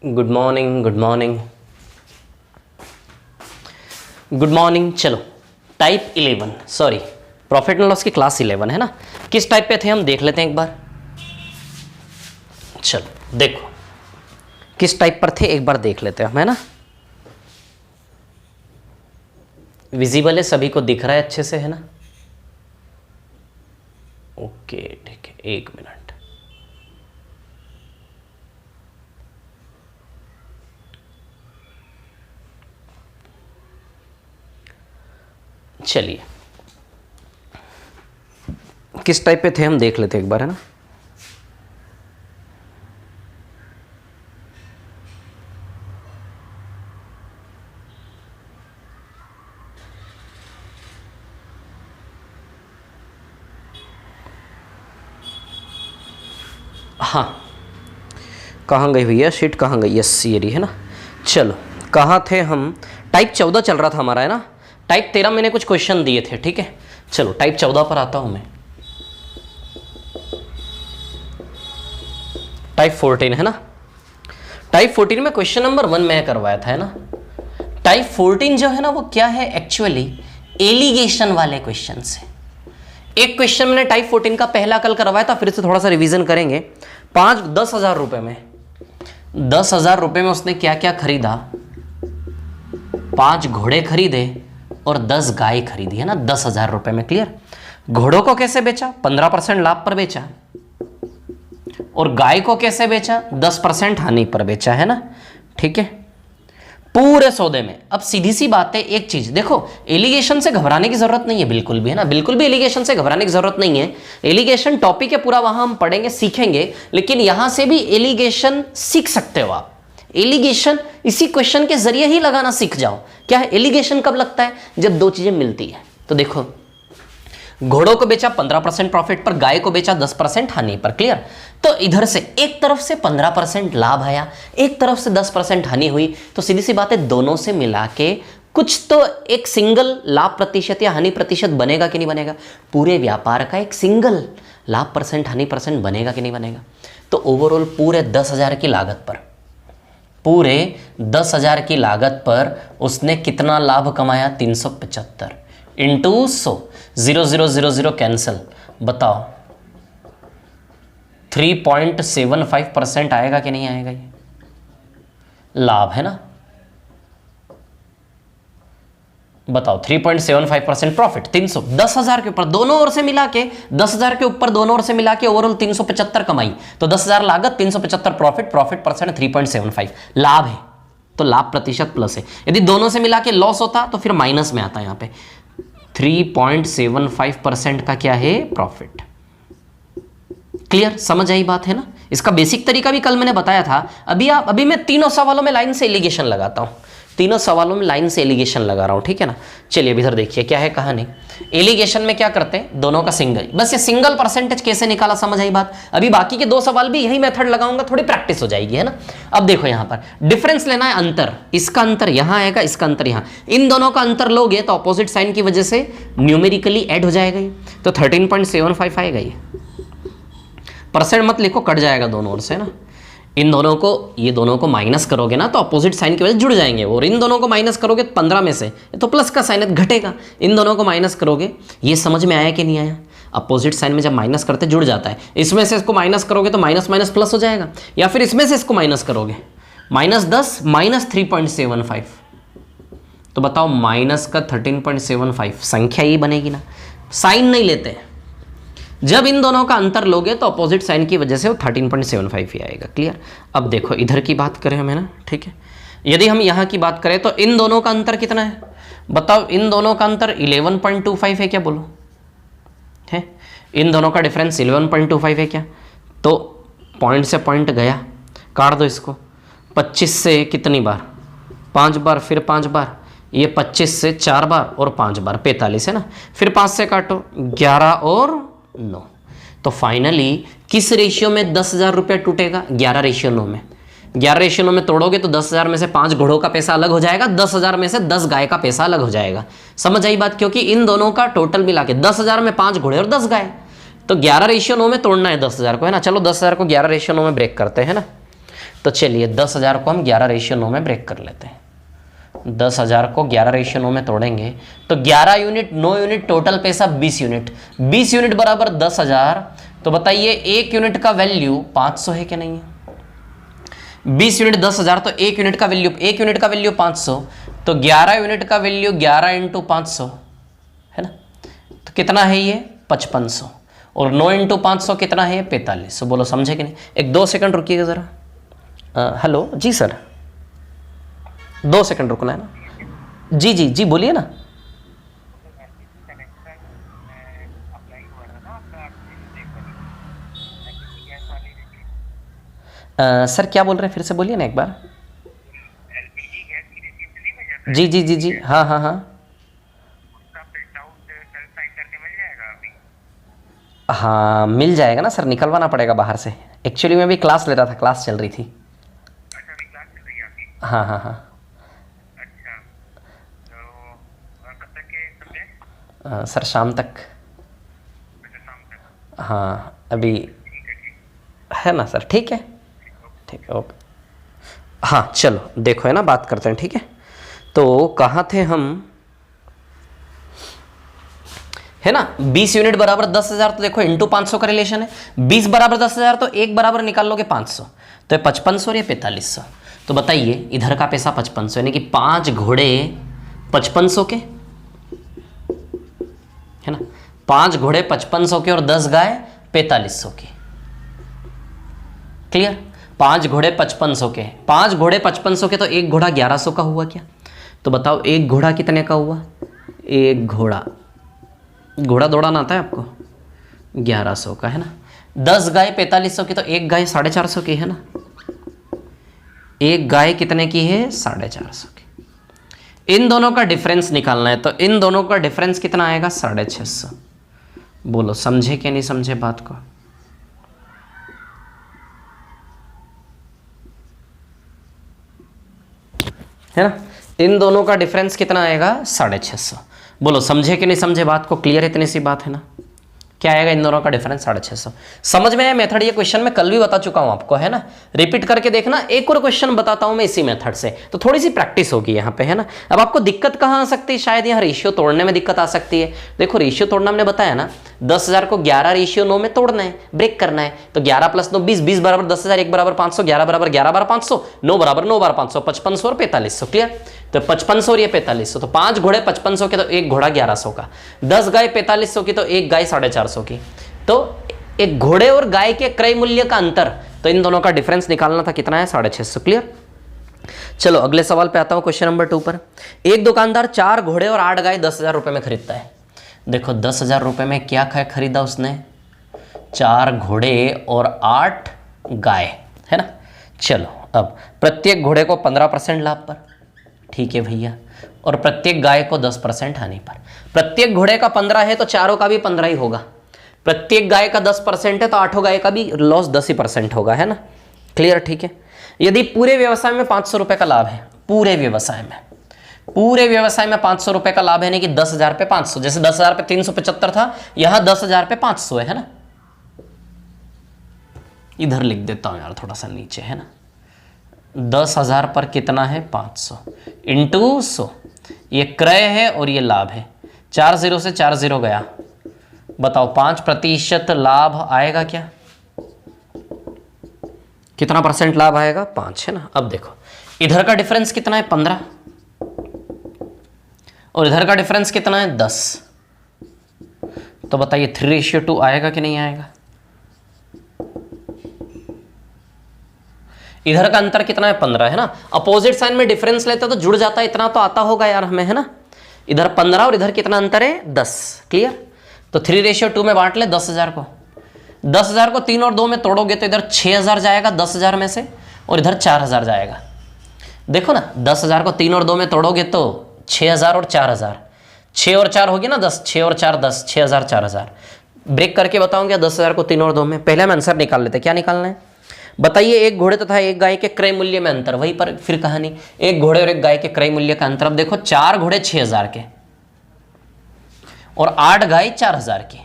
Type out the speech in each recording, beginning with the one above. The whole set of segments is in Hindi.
Good morning good morning good morning. चलो type 11 sorry profit and loss की क्लास 11 है ना। किस टाइप पे थे हम देख लेते हैं एक बार। चलो देखो किस टाइप पर थे एक बार देख लेते हैं हम, है ना। विजिबल है, सभी को दिख रहा है अच्छे से, है ना। ओके ठीक है, एक मिनट। चलिए किस टाइप पे थे हम देख लेते हैं एक बार, है ना। हाँ कहाँ गई भैया शीट, कहाँ गई। यस ये रही, है ना। चलो कहाँ थे हम। टाइप 14 चल रहा था हमारा, है ना। टाइप 13 मैंने कुछ क्वेश्चन दिए थे, ठीक है। चलो टाइप 14 पर आता हूं मैं। टाइप 14 है ना। टाइप 14 में क्वेश्चन नंबर 1 मैं करवाया था, है ना। टाइप 14 जो है ना वो क्या है, एक्चुअली एलिगेशन वाले क्वेश्चन है। एक क्वेश्चन मैंने टाइप 14 का पहला कल करवाया था, फिर से थोड़ा सा रिवीजन करेंगे। 10,000 रुपए में 10,000 रुपए में उसने क्या क्या खरीदा। 5 घोड़े खरीदे और 10 गाय खरीदी, है ना। 10,000 रुपए में, क्लियर। घोड़ों को कैसे बेचा, 15% लाभ पर बेचा। और गाय को कैसे बेचा, 10% हानि पर बेचा, है ना। ठीक है, पूरे सौदे में। अब सीधी सी बात है, एक चीज देखो, एलिगेशन से घबराने की जरूरत नहीं है बिल्कुल भी, है ना। बिल्कुल भी एलिगेशन से घबराने की जरूरत नहीं है। एलिगेशन टॉपिक है पूरा, वहां हम पढ़ेंगे सीखेंगे, लेकिन यहां से भी एलिगेशन सीख सकते हो आप। एलिगेशन इसी क्वेश्चन के जरिए ही लगाना सीख जाओ। क्या है, एलिगेशन कब लगता है, जब दो चीजें मिलती है। तो देखो, घोड़ों को बेचा 15% प्रॉफिट पर, गाय को बेचा 10% हानि पर, क्लियर। तो इधर से एक तरफ से 15% लाभ आया, एक तरफ से 10% हानि हुई, तो सीधी सी बात है दोनों से मिला के कुछ तो एक सिंगल लाभ प्रतिशत या हानि प्रतिशत बनेगा कि नहीं बनेगा। पूरे व्यापार का एक सिंगल लाभ परसेंट हानि परसेंट बनेगा कि नहीं बनेगा। तो ओवरऑल पूरे 10,000 की लागत पर, पूरे 10,000 की लागत पर उसने कितना लाभ कमाया, 375 इंटू 100, 0,000 कैंसिल। बताओ 3.75% आएगा कि नहीं आएगा, ये लाभ है ना। बताओ 3.75% प्रॉफिट, 300, 10,000 के ऊपर दोनों ओर से मिला के, 10,000 के ऊपर दोनों ओर से मिला के ओवरऑल 375 कमाई। तो 10,000 लागत, 375 प्रॉफिट, प्रॉफिट परसेंट 3.75 लाभ है, तो लाभ प्रतिशत प्लस है। यदि दोनों से मिला के लॉस होता तो फिर माइनस में आता। यहाँ पे 3.75% का क्या है, प्रॉफिट। क्लियर, समझ आई बात, है ना। इसका बेसिक तरीका भी कल मैंने बताया था। अभी मैं तीनों सवालों में लाइन से एलिगेशन लगाता हूं, तीनों सवालों में लाइन से एलिगेशन लगा रहा हूं, ठीक है ना। चलिए इधर देखिए क्या है कहानी। एलिगेशन में क्या करते हैं, दोनों का सिंगल, बस ये सिंगल परसेंटेज कैसे निकाला, समझ आई बात। अभी बाकी के 2 सवाल भी यही मेथड लगाऊंगा, थोड़ी प्रैक्टिस हो जाएगी, है ना। अब देखो यहां पर डिफरेंस लेना है, अंतर, इसका अंतर यहां आएगा, इसका अंतर यहां। इन दोनों का अंतर लोगे तो ऑपोजिट साइन की वजह से न्यूमेरिकली ऐड हो जाएगा ये, तो 13.75 आएगा ये। परसेंट मत लिखो, कट जाएगा दोनों ओर से ना। इन दोनों को, ये दोनों को माइनस करोगे ना तो अपोजिट साइन की वजह से जुड़ जाएंगे, और इन दोनों को माइनस करोगे 15 में से तो प्लस का साइन घटेगा। इन दोनों को माइनस करोगे, ये समझ में आया कि नहीं आया। अपोजिट साइन में जब माइनस करते जुड़ जाता है। इसमें से इसको माइनस करोगे तो माइनस माइनस प्लस हो जाएगा, या फिर इसमें से इसको माइनस करोगे, -10 -3.75, तो बताओ माइनस का 13.75 संख्या ही बनेगी ना। साइन नहीं लेते, जब इन दोनों का अंतर लोगे तो अपोजिट साइन की वजह से वो 13.75 ही आएगा, क्लियर। अब देखो इधर की बात करें हमें ना, ठीक है। यदि हम यहाँ की बात करें तो इन दोनों का अंतर कितना है, बताओ। इन दोनों का अंतर 11.25 है क्या, बोलो है। इन दोनों का डिफरेंस 11.25 है क्या। तो पॉइंट से पॉइंट गया, काट दो इसको। 25 से कितनी बार, 5 बार, फिर 5 बार, ये 25 से 4 बार और 5 बार 45 है ना। फिर 5 से काटो, 11 और 9। तो फाइनली किस रेशियो में 10,000 रुपया टूटेगा, 11:9 में। 11:9 में तोड़ोगे तो 10,000 में से 5 घोड़ों का पैसा अलग हो जाएगा, 10,000 में से 10 गाय का पैसा अलग हो जाएगा। समझ आई बात, क्योंकि इन दोनों का टोटल मिला के 10,000 में 5 घोड़े और 10 गाय, तो 11:9 में तोड़ना है 10,000 को, है ना। चलो 10,000 को 11:9 में ब्रेक करते हैं ना। तो चलिए 10,000 को हम 11:9 में ब्रेक कर लेते हैं। 10,000 को 11:9 में तोड़ेंगे तो 11 यूनिट 9 यूनिट टोटल पैसा 20 यूनिट। 20 यूनिट बराबर 10,000। तो बताइए एक यूनिट का वैल्यू 500 है कि नहीं है? 20 यूनिट 10,000 तो एक यूनिट का वैल्यू 500। तो 11 यूनिट का वैल्यू 11 इंटू 500 है ना, तो कितना है ये 5500। और 9 इंटू 500 कितना है 4500। बोलो समझे कि नहीं? एक 2 सेकंड रुकिएगा ज़रा। हेलो जी सर, 2 सेकंड रुकना है ना। जी जी जी बोलिए ना। सर क्या बोल रहे हैं, फिर से बोलिए ना एक बार। जी जी जी जी हाँ हाँ हाँ हाँ मिल जाएगा ना सर, निकलवाना पड़ेगा बाहर से। एक्चुअली मैं भी क्लास ले रहा था, क्लास चल रही थी। हाँ हाँ हाँ सर शाम तक। हाँ अभी है ना सर, ठीक है ठीक है ओके। हाँ चलो देखो है ना, बात करते हैं ठीक है। तो कहाँ थे हम, है ना 20 यूनिट बराबर 10,000। तो देखो इंटू 500 का रिलेशन है। 20 बराबर 10,000 तो एक बराबर निकाल लोगे 500, तो 5500 और ये 4500। तो बताइए इधर का पैसा 5500, यानी कि 5 घोड़े 5500 के, है ना 5 घोड़े 5500 के और 10 गाय 4500 की। क्लियर? 5 घोड़े 5500 के, 5 घोड़े 5500 के, तो एक घोड़ा 1100 का हुआ क्या? तो बताओ एक घोड़ा कितने का हुआ? एक घोड़ा दौड़ाना आता है आपको, 1100 का है ना। 10 गाय 4500 की, तो एक गाय 450 की है ना। एक गाय कितने की है 450 की। इन दोनों का डिफरेंस निकालना है, तो इन दोनों का डिफरेंस कितना आएगा 650। बोलो समझे कि नहीं समझे बात को? है ना, इन दोनों का डिफरेंस कितना आएगा 650। बोलो समझे कि नहीं समझे बात को? क्लियर है? इतनी सी बात है ना। क्या आएगा इन दोनों का डिफरेंस 650। समझ में आया मेथड? ये क्वेश्चन मैं कल भी बता चुका हूं आपको, है ना। रिपीट करके देखना, एक और क्वेश्चन बताता हूं मैं इसी मेथड से, तो थोड़ी सी प्रैक्टिस होगी यहाँ पे, है ना। अब आपको दिक्कत कहाँ आ सकती है? शायद यहाँ रेशियो तोड़ने में दिक्कत आ सकती है। देखो रेशियो तोड़ना हमने बताया ना, 10,000 को 11:9 में तोड़ना है, ब्रेक करना है। तो 11 + 9 20, 20 बराबर 10,000, 1 बराबर 500, 11 बराबर 11 बार 500, 9 बराबर 9 बार 500, 5500 और 4500। क्लियर? तो 5500 और ये 4500, तो 5 घोड़े 5500 के, तो एक घोड़ा 1100 का। 10 गाय 4500 की, तो एक गाय 450 की। तो एक घोड़े और गाय के क्रय मूल्य का अंतर, तो इन दोनों का डिफरेंस निकालना था, कितना है 650। क्लियर? चलो अगले सवाल पे आता हूं, क्वेश्चन नंबर 2 पर। एक दुकानदार 4 घोड़े और 8 गाय 10,000 रुपए में खरीदता है। देखो 10,000 रुपए में क्या खरीदा उसने? 4 घोड़े और 8 गाय, है ना। चलो अब प्रत्येक घोड़े को 15% लाभ पर, ठीक है भैया, और प्रत्येक गाय को 10% हानि पर। प्रत्येक घोड़े का 15 है तो चारों का भी 15 ही होगा। प्रत्येक गाय का 10% है तो 8 गाय का भी लॉस 10% होगा, है ना। क्लियर? ठीक है। यदि पूरे व्यवसाय में 500 रुपए का लाभ है, पूरे व्यवसाय में 500 रुपए का लाभ है, यानी कि 10,000 पे 500, जैसे 10,000 पे 375 था, यहां 10,000 पे 500 है ना। इधर लिख देता हूं यार थोड़ा सा नीचे, है ना। 10,000 पर कितना है 500 इंटू 100, ये क्रय है और ये लाभ है। 4 0 से 4 0 गया, बताओ 5% लाभ आएगा क्या? कितना परसेंट लाभ आएगा? 5, है ना। अब देखो इधर का डिफरेंस कितना है 15, और इधर का डिफरेंस कितना है 10। तो बताइए 3:2 आएगा कि नहीं आएगा? इधर का अंतर कितना है 15, है ना। अपोजिट साइन में डिफरेंस लेते तो जुड़ जाता है, इतना तो आता होगा यार हमें, है ना। इधर 15 और इधर कितना अंतर है 10। क्लियर? तो 3:2 में बांट ले 10,000 को। 10,000 को 3 और 2 में तोड़ोगे तो इधर 6,000 जाएगा 10,000 में से, और इधर 4,000 जाएगा। देखो ना 10,000 को 3 और 2 में तोड़ोगे तो 6,000 और 4,000, 6 और 4 होगी ना 10, 6 और 4 10, 6,000 4,000। ब्रेक करके बताऊंगा 10,000 को 3 और 2 में। पहले हम आंसर निकाल लेते, क्या निकालना है बताइए? एक घोड़े तथा एक गाय के क्रय मूल्य में अंतर, वहीं पर फिर कहानी, एक घोड़े और एक गाय के क्रय मूल्य का अंतर। अब देखो 4 घोड़े 6,000 के और 8 गाय 4,000 की।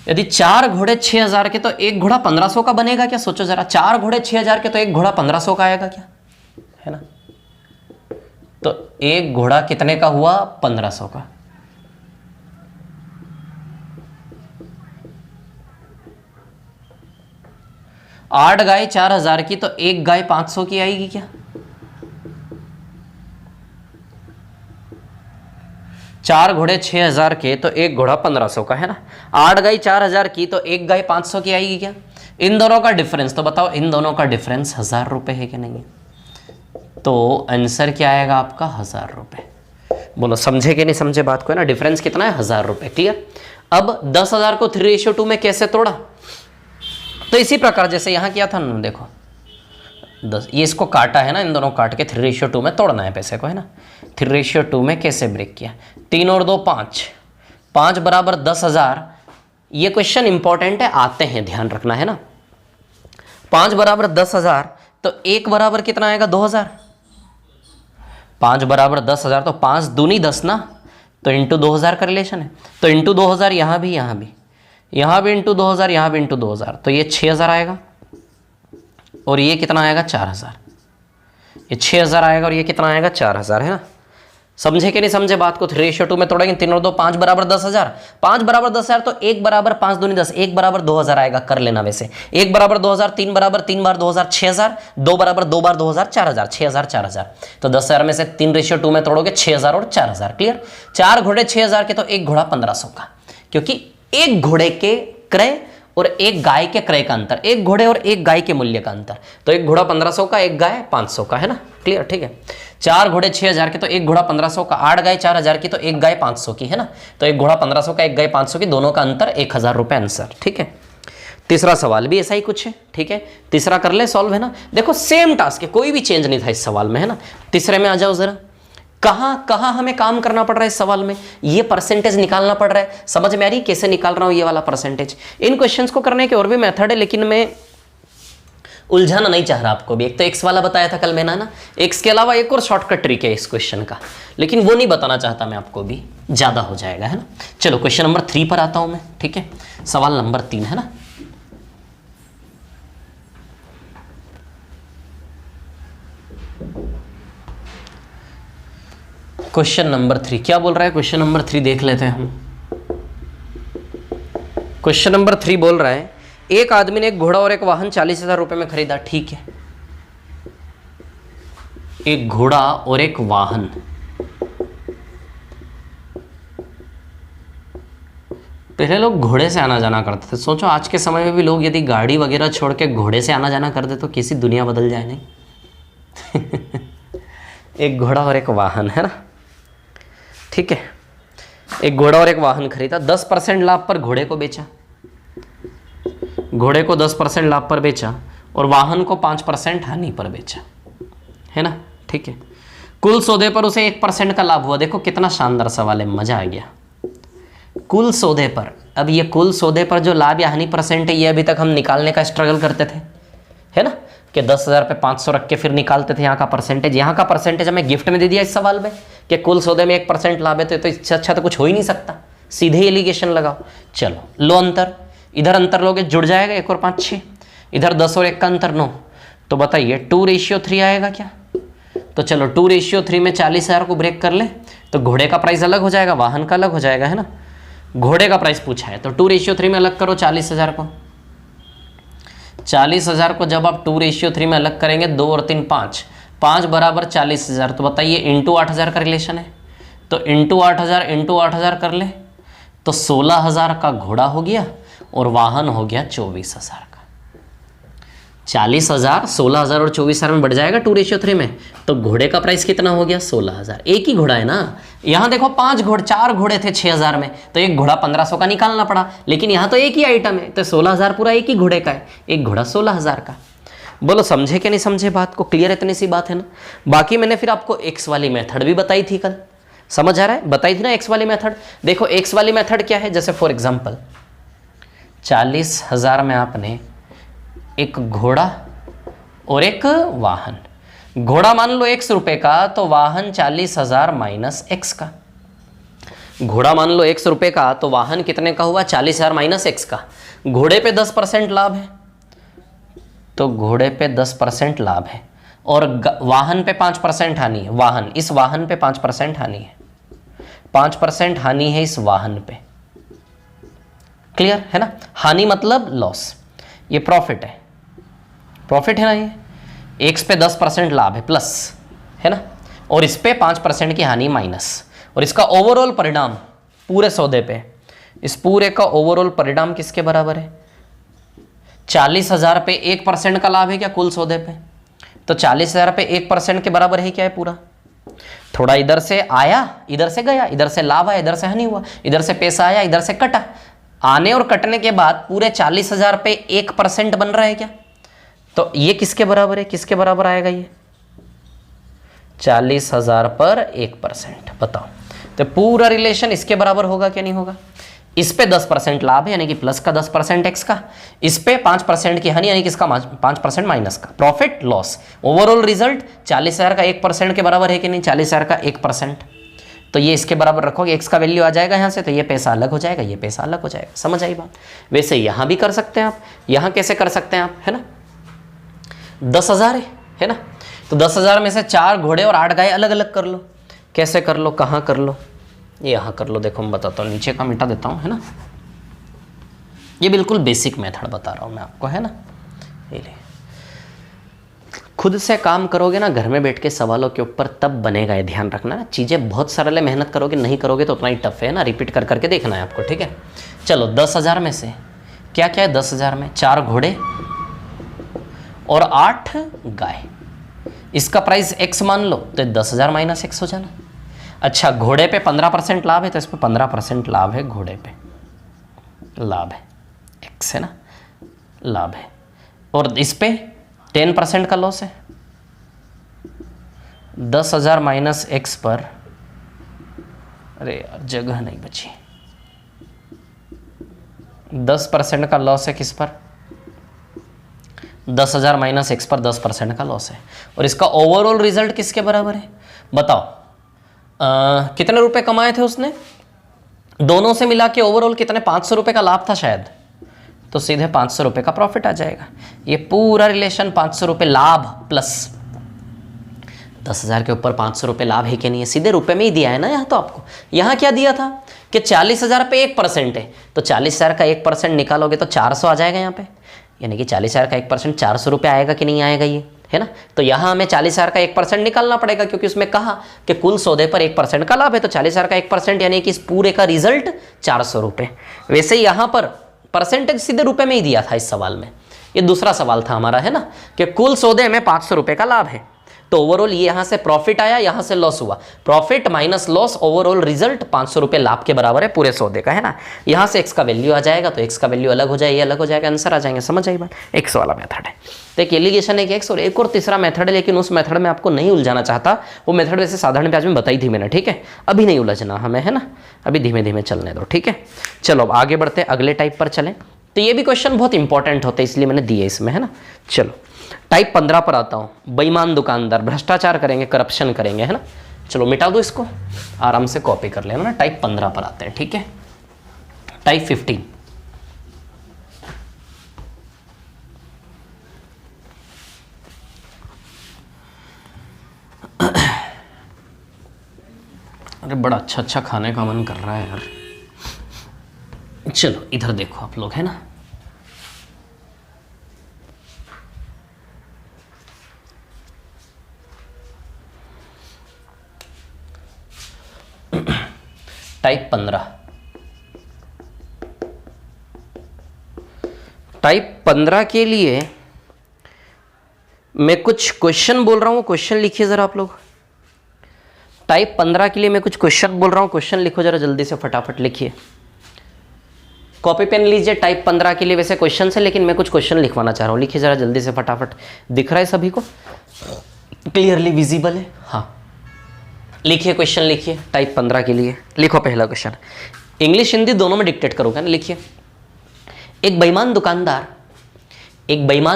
यदि 4 घोड़े 6000 के तो एक घोड़ा 1500 का बनेगा क्या? सोचो जरा, 4 घोड़े 6000 के तो एक घोड़ा 1500 का आएगा क्या? है ना? तो एक घोड़ा कितने का हुआ? 1500 का। आठ गाय 4000 की तो एक गाय 500 की आएगी क्या? 4 घोड़े 6000 के तो एक घोड़ा 1500 का, है ना? 8 गाय 4000 की तो एक गाय 500 की आएगी क्या? इन दोनों का डिफरेंस तो बताओ, इन दोनों का डिफरेंस 1000 रुपए है कि नहीं? तो आंसर क्या आएगा आपका? 1000 रुपए। बोलो समझे कि नहीं समझे बात को, है ना? डिफरेंस कितना है? 1000 रुपए। क्लियर? अब 10,000 को 3:2 में कैसे तोड़ा? तो इसी प्रकार जैसे यहां किया था ना, देखो 10, ये इसको काटा है ना, इन दोनों काट के 3:2 में तोड़ना है पैसे को, है ना? 3:2 में कैसे ब्रेक किया? 3 और 2 5, 5 बराबर 10,000। ये क्वेश्चन इंपॉर्टेंट है, आते हैं, ध्यान रखना, है ना? 5 बराबर 10,000 तो 1 बराबर कितना आएगा? 2000। 5 बराबर 10,000 तो 5 दूनी 10 ना, तो इंटू 2000 का रिलेशन है। तो इंटू 2000 यहाँ भी, यहाँ भी, यहाँ भी इंटू 2000, यहाँ भी इंटू 2000, तो ये 6000 आएगा और ये कितना आएगा? 4000। ये 6000 आएगा और ये कितना आएगा? 4000, है ना? समझे कि नहीं समझे बात को? 3:2 में तोड़ेंगे, 3 और 2 5 बराबर 10,000। 5 बराबर 10,000 तो 1 बराबर 5 दूनी 10, 1 बराबर 2000 आएगा, कर लेना वैसे। 1 बराबर 2000, 3 बराबर 3 बार 2000 6000, 2 बराबर 2 बार 2000 4000, 6000 4000। तो 10,000 में से 3:2 में तोड़ोगे 6000 और 4000। क्लियर? 4 घोड़े 6000 के तो एक घोड़ा 1500 का, क्योंकि एक घोड़े के क्रय और एक गाय के क्रय का अंतर, एक घोड़े और एक गाय के मूल्य का अंतर, तो एक घोड़ा 1500 का, एक गाय 500 का, है ना? क्लियर? ठीक है। 4 घोड़े 6000 के तो एक घोड़ा 1500 का, 8 गाय 4000 की तो एक गाय 500 की, है ना? तो एक घोड़ा 1500 का, एक गाय 500 की, दोनों का अंतर 1000 रुपए आंसर। ठीक है। तीसरा सवाल भी ऐसा ही कुछ है। ठीक है, तीसरा कर ले सॉल्व, है ना? देखो सेम टास्क है, कोई भी चेंज नहीं था इस सवाल में, है ना? तीसरे में आ जाओ जरा। कहां हमें काम करना पड़ रहा है इस सवाल में? ये परसेंटेज निकालना पड़ रहा है। समझ में आ रही कैसे निकाल रहा हूं ये वाला परसेंटेज? इन क्वेश्चंस को करने के और भी मेथड है, लेकिन मैं उलझाना नहीं चाह रहा आपको भी। एक तो एक्स वाला बताया था कल मैंने ना, एक्स के अलावा एक और शॉर्टकट ट्रिक है इस क्वेश्चन का, लेकिन वो नहीं बताना चाहता मैं आपको, भी ज्यादा हो जाएगा, है ना? चलो क्वेश्चन नंबर 3 पर आता हूं मैं। ठीक है, सवाल नंबर 3, है ना? क्वेश्चन नंबर 3 क्या बोल रहा है? क्वेश्चन नंबर 3 देख लेते हैं हम। क्वेश्चन नंबर 3 बोल रहा है, एक आदमी ने एक घोड़ा और एक वाहन 40,000 रुपए में खरीदा। ठीक है, एक घोड़ा और एक वाहन, पहले लोग घोड़े से आना जाना करते थे। सोचो आज के समय में भी लोग यदि गाड़ी वगैरह छोड़ के घोड़े से आना जाना करते तो कैसी दुनिया बदल जाए, नहीं? एक घोड़ा और एक वाहन, है ना? ठीक है, एक घोड़ा और एक वाहन खरीदा, 10% लाभ पर घोड़े को बेचा, घोड़े को 10% लाभ पर बेचा और वाहन को 5% हानि पर बेचा, है ना? ठीक है, कुल सौदे पर उसे 1% का लाभ हुआ। देखो कितना शानदार सवाल है, मजा आ गया। कुल सौदे पर, अब ये कुल सौदे पर जो लाभ या हानि परसेंट है, ये अभी तक हम निकालने का स्ट्रगल करते थे, है ना? कि 10,000 पे 500 रख के फिर निकालते थे यहाँ का परसेंटेज। यहाँ का परसेंटेज हमें गिफ्ट में दे दिया इस सवाल में कि कुल सौदे में 1% लाभ है, तो इससे अच्छा तो कुछ हो ही नहीं सकता, सीधे एलिगेशन लगाओ। चलो लो अंतर, इधर अंतर लोगे जुड़ जाएगा, 1 और 5 6, इधर 10 और 1 का अंतर 9, तो बताइए 2:3 आएगा क्या? तो चलो 2:3 में 40,000 को ब्रेक कर ले तो घोड़े का प्राइस अलग हो जाएगा, वाहन का अलग हो जाएगा, है ना? घोड़े का प्राइस पूछा है तो 2:3 में अलग करो 40,000 को। 40,000 को जब आप 2:3 में अलग करेंगे, 2 और 3 5, 5 बराबर 40,000, तो बताइए इंटू 8,000 का रिलेशन है, तो इंटू 8,000 कर ले तो 16,000 का घोड़ा हो गया और वाहन हो गया 24,000 का। 40,000 16,000 और 24,000 में बढ़ जाएगा 2:3 में, तो घोड़े का प्राइस कितना हो गया? 16,000। एक ही घोड़ा है ना, यहाँ देखो 4 घोड़े थे 6,000 में, तो एक घोड़ा 1500 का निकालना पड़ा, लेकिन यहाँ तो एक ही आइटम है, तो 16,000 पूरा एक ही घोड़े का है, एक घोड़ा 16,000 का। बोलो समझे कि नहीं समझे बात को? क्लियर, इतनी सी बात है ना? बाकी मैंने फिर आपको एक्स वाली मेथड भी बताई थी कल, समझ आ रहा है? बताई थी ना एक्स वाली मेथड। देखो एक्स वाली मेथड क्या है, जैसे फॉर एग्जाम्पल 40,000 में आपने एक घोड़ा और एक वाहन, घोड़ा मान लो 100 रुपए का, तो वाहन 40,000 माइनस एक्स का। घोड़ा मान लो 100 रुपये का, तो वाहन कितने का हुआ? 40,000 माइनस x का। घोड़े पे 10% लाभ है, तो घोड़े पे 10% लाभ है, और वाहन पे 5% हानि है। वाहन, इस वाहन पे 5% हानि है, 5% हानि है इस वाहन पे। क्लियर है ना? हानि मतलब लॉस, ये प्रॉफिट है, प्रॉफिट है ना। ये x पे 10% लाभ है प्लस, है ना, और इस पे 5% की हानि माइनस, और इसका ओवरऑल परिणाम पूरे सौदे पे, इस पूरे का ओवरऑल परिणाम किसके बराबर है? 40,000 पे 1% का लाभ है क्या कुल सौदे पे? तो 40,000 पे 1% के बराबर है क्या है पूरा? थोड़ा इधर से आया, इधर से गया, इधर से लाभ आया, इधर से हानि हुआ, इधर से पैसा आया, इधर से कटा। आने और कटने के बाद पूरे 40,000 पे 1% बन रहा है क्या? तो ये किसके बराबर है? किसके बराबर आएगा ये? 40,000 पर 1%। बताओ, तो पूरा रिलेशन इसके बराबर होगा क्या नहीं होगा? इस पे 10% लाभ है यानी कि प्लस का 10% एक्स का, इस पे 5% की हानि यानी कि इसका 5% माइनस का। प्रॉफिट लॉस, ओवरऑल रिजल्ट 40,000 का 1% के बराबर है कि नहीं? 40,000 का 1%, तो ये इसके बराबर रखोगे, एक्स का वैल्यू आ जाएगा यहाँ से, तो ये पैसा अलग हो जाएगा, ये पैसा अलग हो जाएगा। समझ आई बात? वैसे यहाँ भी कर सकते हैं आप, यहाँ कैसे कर सकते हैं आप, है ना? 10,000 है ना, तो 10,000 में से 4 घोड़े और 8 गाय अलग अलग कर लो। कैसे कर लो, कहाँ कर लो? ये यहाँ कर लो। देखो मैं बताता हूँ, नीचे का मिटा देता हूँ, है ना। ये बिल्कुल बेसिक मेथड बता रहा हूँ मैं आपको, है ना। ये ले, खुद से काम करोगे ना घर में बैठ के सवालों के ऊपर, तब बनेगा। ये ध्यान रखना ना, चीज़ें बहुत सरल है, मेहनत करोगे नहीं करोगे तो उतना ही टफ है ना। रिपीट कर करके देखना है आपको, ठीक है। चलो 10,000 में से क्या क्या है? 10,000 में 4 घोड़े और 8 गाय। इसका प्राइस x मान लो, तो 10,000 माइनस x हो जाना। अच्छा, घोड़े पे 15% लाभ है, तो इस पर 15% लाभ है, घोड़े पे लाभ है, x है ना, लाभ है, और इस पे 10% का लॉस है। 10,000 माइनस x पर, अरे यार जगह नहीं बची, 10% का लॉस है किस पर? 10,000 माइनस x पर 10% का लॉस है, और इसका ओवरऑल रिजल्ट किसके बराबर है? बताओ, कितने रुपए कमाए थे उसने? दोनों से मिला के ओवरऑल कितने? 500 रुपए का लाभ था शायद, तो सीधे 500 रुपए का प्रॉफिट आ जाएगा। ये पूरा रिलेशन 500 रुपए लाभ प्लस 10,000 के ऊपर 500 रुपए लाभ है कि नहीं है? सीधे रुपए में ही दिया है ना यहाँ तो आपको। यहाँ क्या दिया था कि 40,000 पे 1% है, तो 40,000 का 1% निकालोगे तो 400 आ जाएगा यहाँ पे, यानी कि 40,000 का 1% 400 रुपये आएगा कि नहीं आएगा ये, है ना। तो यहाँ हमें 40,000 का 1% निकालना पड़ेगा, क्योंकि उसमें कहा कि कुल सौदे पर 1% का लाभ है, तो 40,000 का 1% यानी कि इस पूरे का रिजल्ट 400 रुपये। वैसे ही यहाँ पर परसेंटेज सीधे रुपए में ही दिया था इस सवाल में। ये दूसरा सवाल था हमारा, है ना, कि कुल सौदे में 500 रुपये का लाभ है, तो ओवरऑल ये यहाँ से प्रॉफिट आया, यहाँ से लॉस हुआ। Profit minus loss, overall result 500 रुपये लाभ के बराबर है पूरे सौदे का, है ना। यहाँ से एक्स का वैल्यू आ जाएगा, तो एक्स का वैल्यू अलग हो जाएगा, ये अलग हो जाएगा, आंसर आ जाएंगे। समझ आई बात? एक्स वाला मेथड है, तो एक एलिगेशन है कि एक्स, और एक और तीसरा मेथड है, लेकिन उस मेथड में आपको नहीं उलझाना चाहता। वो मेथड वैसे साधारण ब्याज में बताई थी मैंने, ठीक है। अभी नहीं उलझना हमें, है ना, अभी धीमे धीमे चलने दो, ठीक है। चलो अब आगे बढ़ते अगले टाइप पर चलें। तो ये भी क्वेश्चन बहुत इंपॉर्टेंट होते हैं, इसलिए मैंने दिए इसमें, है ना। चलो टाइप 15 पर आता हूँ। बेईमान दुकानदार भ्रष्टाचार करेंगे, करप्शन करेंगे, है ना। चलो मिटा दो इसको, आराम से कॉपी कर लेना ना। टाइप 15 पर आते हैं, ठीक है। टाइप 15, अरे बड़ा अच्छा अच्छा खाने का मन कर रहा है यार। चलो इधर देखो आप लोग, है ना। टाइप 15, टाइप 15 के लिए मैं कुछ क्वेश्चन बोल रहा हूँ, क्वेश्चन लिखिए जरा आप लोग। टाइप 15 के लिए मैं कुछ क्वेश्चन बोल रहा हूँ, क्वेश्चन लिखो जरा जल्दी से, फटाफट लिखिए। कॉपी पेन लीजिए। टाइप 15 के लिए वैसे क्वेश्चन है, लेकिन मैं कुछ क्वेश्चन लिखवाना चाह रहा हूँ। लिखिए जरा जल्दी से फटाफट। दिख रहा है सभी को? क्लियरली विजिबल है? हाँ, लिखिए क्वेश्चन, लिखिए टाइप 15 के लिए। लिखो पहला क्वेश्चन, इंग्लिश हिंदी दोनों में डिक्टेट करोगे ना। लिखिए, एक बेईमान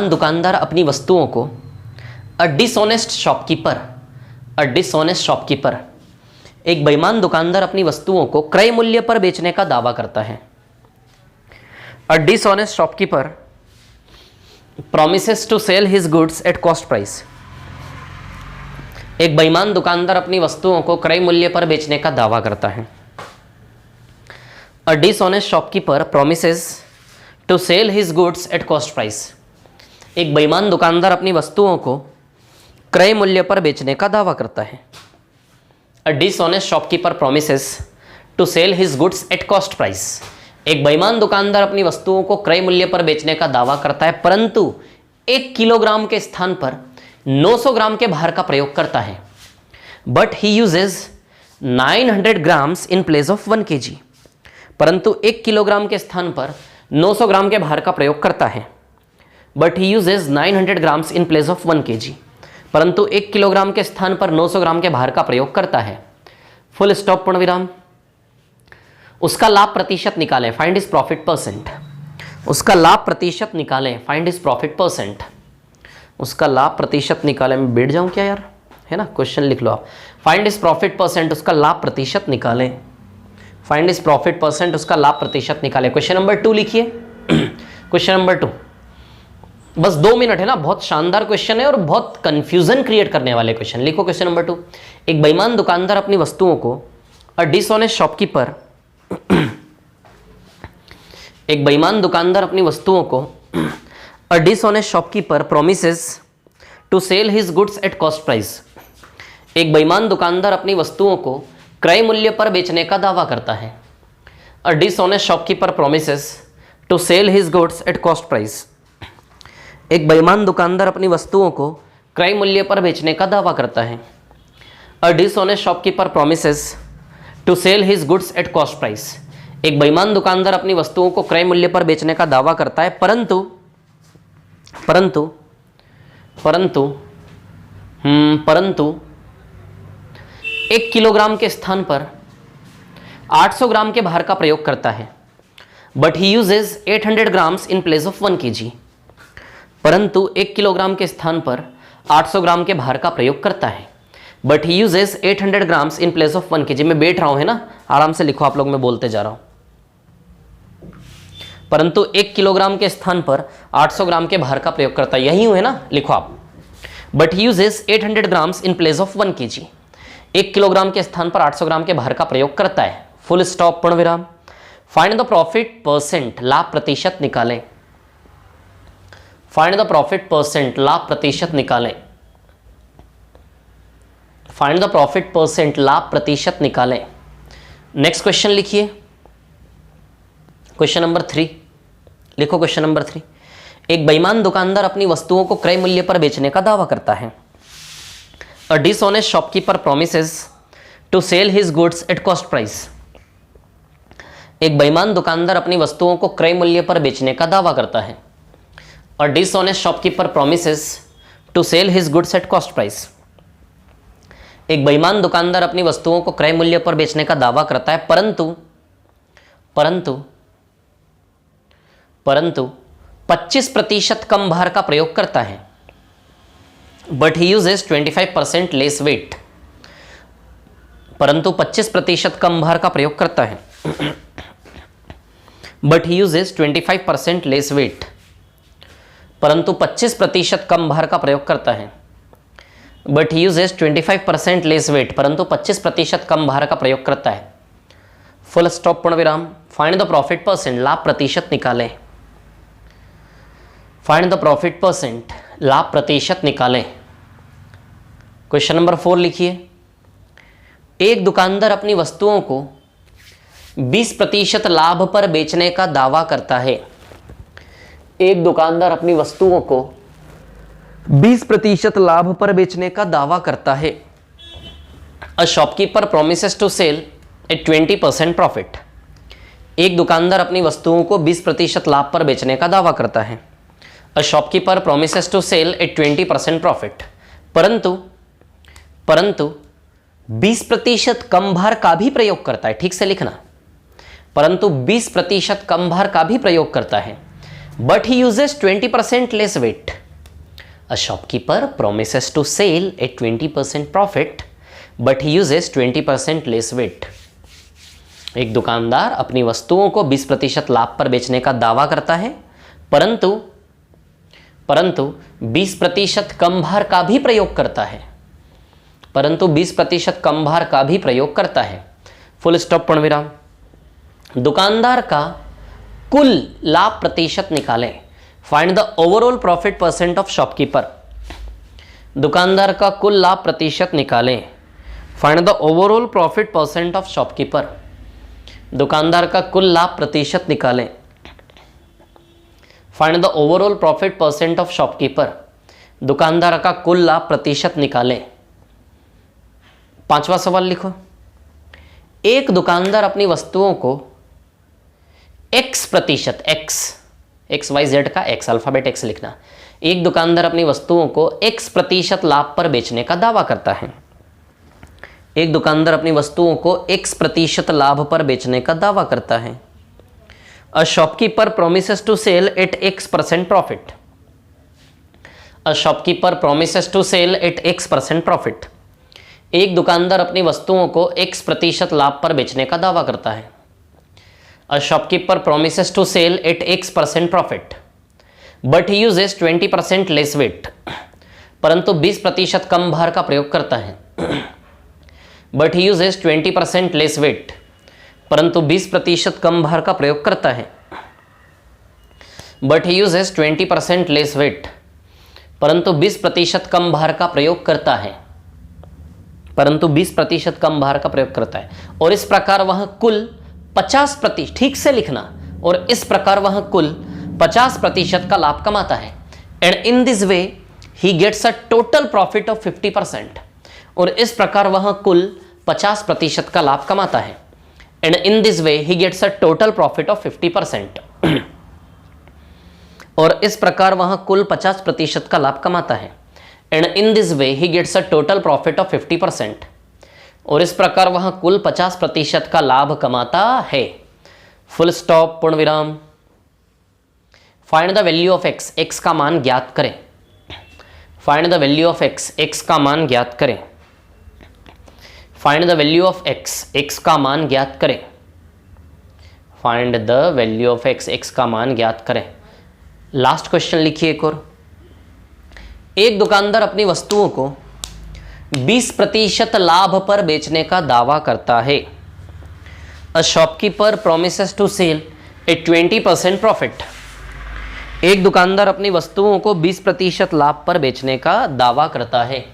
दुकानदार अपनी वस्तुओं को अ डिसऑनेस्ट शॉपकीपर एक बेईमान दुकानदार अपनी वस्तुओं को क्रय मूल्य पर बेचने का दावा करता है। A dishonest shopkeeper promises to sell his goods at cost price। एक बेईमान दुकानदार अपनी वस्तुओं को क्रय मूल्य पर बेचने का दावा करता है। A dishonest shopkeeper promises to sell his goods at cost price। एक बेईमान दुकानदार अपनी वस्तुओं को क्रय मूल्य पर बेचने का दावा करता है। A dishonest shopkeeper promises to sell his goods at cost price। एक बेईमान दुकानदार अपनी वस्तुओं को क्रय मूल्य पर बेचने का दावा करता है, परंतु 1 किलोग्राम के स्थान पर 900 ग्राम के भार का प्रयोग करता है। But he uses 900 grams in place of 1 kg। परंतु 1 किलोग्राम के स्थान पर 900 ग्राम के भार का प्रयोग करता है। But he uses 900 grams in place of 1 kg। परंतु 1 किलोग्राम के स्थान पर 900 ग्राम के भार का प्रयोग करता है। फुल स्टॉप, पूर्ण विराम। उसका लाभ प्रतिशत निकालें, फाइंड इज प्रॉफिट परसेंट। उसका लाभ प्रतिशत निकालें, फाइंड इज प्रॉफिट परसेंट। उसका लाभ प्रतिशत निकालें, मैं बैठ जाऊं क्या यार, है ना, क्वेश्चन लिख लो आप। फाइंड इज प्रॉफिट परसेंट, उसका लाभ प्रतिशत निकालें। फाइंड इज प्रॉफिट परसेंट, उसका लाभ प्रतिशत निकालें। क्वेश्चन नंबर 2 लिखिए। क्वेश्चन नंबर 2, बस 2 मिनट है ना, बहुत शानदार क्वेश्चन है और बहुत कंफ्यूजन क्रिएट करने वाले क्वेश्चन। लिखो क्वेश्चन नंबर 2। एक बेईमान दुकानदार अपनी वस्तुओं को अ डिसऑनेस्ट शॉपकीपर एक बेईमान दुकानदार अपनी वस्तुओं को a dishonest shopkeeper promises to sell his goods at cost price. एक बेईमान दुकानदार अपनी वस्तुओं को क्रय मूल्य पर बेचने का दावा करता है। A dishonest shopkeeper promises to sell his goods at cost price. एक बेईमान दुकानदार अपनी वस्तुओं को क्रय मूल्य पर बेचने का दावा करता है। A dishonest shopkeeper promises to sell his goods at cost price. एक बेईमान दुकानदार अपनी वस्तुओं को क्रय मूल्य पर बेचने का दावा करता है, परंतु परंतु परंतु परंतु 1 किलोग्राम के स्थान पर 800 ग्राम के भार का प्रयोग करता है। But he uses 800 grams in place of 1 kg। परंतु 1 किलोग्राम के स्थान पर 800 ग्राम के भार का प्रयोग करता है। But he uses 800 grams in place of 1 kg। मैं बैठ रहा हूं, है ना, आराम से लिखो आप लोग, मैं बोलते जा रहा हूं। परंतु 1 किलोग्राम के स्थान पर 800 ग्राम के भार का प्रयोग करता है, यही है ना, लिखो आप। But he uses 800 grams in place of 1 kg। 1 kilogram के स्थान पर 800 ग्राम के भार का प्रयोग करता है। फुल स्टॉप, पूर्ण विराम। फाइंड द प्रॉफिट परसेंट, लाभ प्रतिशत निकालें। फाइंड द प्रॉफिट परसेंट, लाभ प्रतिशत निकालें। फाइंड द प्रॉफिट परसेंट, लाभ प्रतिशत निकालें। नेक्स्ट क्वेश्चन लिखिए, क्वेश्चन नंबर 3। लिखो क्वेश्चन नंबर 3। एक बेईमान दुकानदार अपनी वस्तुओं को क्रय मूल्य पर बेचने का दावा करता है। A dishonest shopkeeper promises to sell his goods at cost price. एक बेईमान दुकानदार अपनी वस्तुओं को क्रय मूल्य पर बेचने का दावा करता है। A dishonest shopkeeper promises to sell his goods at cost price. एक बेईमान दुकानदार अपनी वस्तुओं को क्रय मूल्य पर बेचने का दावा करता है, परंतु परंतु परंतु 25% कम भार का प्रयोग करता है। But he uses 25% less weight. परंतु 25% कम भार का प्रयोग करता है। But he uses 25% less weight. परंतु 25% कम भार का प्रयोग करता है। But he uses 25% less weight. परंतु 25% कम भार का प्रयोग करता है। फुल स्टॉप, पूर्ण विराम। फाइंड द प्रॉफिट परसेंट, लाभ प्रतिशत निकालें। फाइंड द प्रॉफिट परसेंट, लाभ प्रतिशत निकालें। क्वेश्चन नंबर 4 लिखिए। एक दुकानदार अपनी वस्तुओं को 20% लाभ पर बेचने का दावा करता है। एक दुकानदार अपनी वस्तुओं को 20% लाभ पर बेचने का दावा करता है। A shopkeeper promises to sell at 20% profit. एक दुकानदार अपनी वस्तुओं को 20% लाभ पर बेचने का दावा करता है। A shopkeeper promises to sell at 20% profit. परंतु परंतु 20% कम भार का भी प्रयोग करता है। ठीक से लिखना, परंतु 20% कम भार का भी प्रयोग करता है। But he uses 20% less wait. A shopkeeper promises to sell at 20% profit, but he uses 20% less wait. एक दुकानदार अपनी वस्तुओं को 20% लाभ पर बेचने का दावा करता है, परंतु 20% कम भार का भी प्रयोग करता है, परंतु 20% कम भार का भी प्रयोग करता है। फुल स्टॉप, पूर्णविराम। दुकानदार का कुल लाभ प्रतिशत निकालें। Find the overall profit percent of shopkeeper. दुकानदार का कुल लाभ प्रतिशत निकालें। Find the overall profit percent of shopkeeper. दुकानदार का कुल लाभ प्रतिशत निकालें। Find the overall profit percent of shopkeeper. दुकानदार का कुल लाभ प्रतिशत निकालें। 5वां सवाल लिखो। एक दुकानदार अपनी वस्तुओं को x प्रतिशत, एक्स वाई जेड का x, अल्फाबेट x लिखना। एक दुकानदार अपनी वस्तुओं को x प्रतिशत लाभ पर बेचने का दावा करता है। एक दुकानदार अपनी वस्तुओं को x प्रतिशत लाभ पर बेचने का दावा करता है। A shopkeeper promises to sell at x% profit. A shopkeeper promises to sell at x% profit. एक दुकानदार अपनी वस्तुओं को x प्रतिशत लाभ पर बेचने का दावा करता है। A shopkeeper promises to sell at x% profit, but he uses 20% less weight. परंतु 20% कम भार का प्रयोग करता है। But he uses 20% less weight, परंतु 20% कम भार का प्रयोग करता है। But he uses 20% less weight, परंतु 20% कम भार का प्रयोग करता है। परंतु 20% कम भार का प्रयोग करता है। और इस प्रकार वह कुल 50%, ठीक से लिखना, और इस प्रकार वह कुल 50% का लाभ कमाता है। And in this way he gets a total profit of 50%। और इस प्रकार वह कुल 50% का लाभ कमाता है। And in this way he gets a total profit of 50%। और इस प्रकार वह कुल 50% का लाभ कमाता है। And in this way he gets a total profit of 50%। और इस प्रकार वह कुल 50% का लाभ कमाता है। फुल स्टॉप, पूर्ण विराम। Find the value of x, x का मान ज्ञात करें। Find the value of x, x का मान ज्ञात करें। Find the value of x, x का मान ज्ञात करें। Find the value of x, x का मान ज्ञात करें। लास्ट क्वेश्चन लिखिए एक और। एक दुकानदार अपनी वस्तुओं को 20% लाभ पर बेचने का दावा करता है। A shopkeeper promises to sell at 20% profit. एक दुकानदार अपनी वस्तुओं को 20% लाभ पर बेचने का दावा करता है।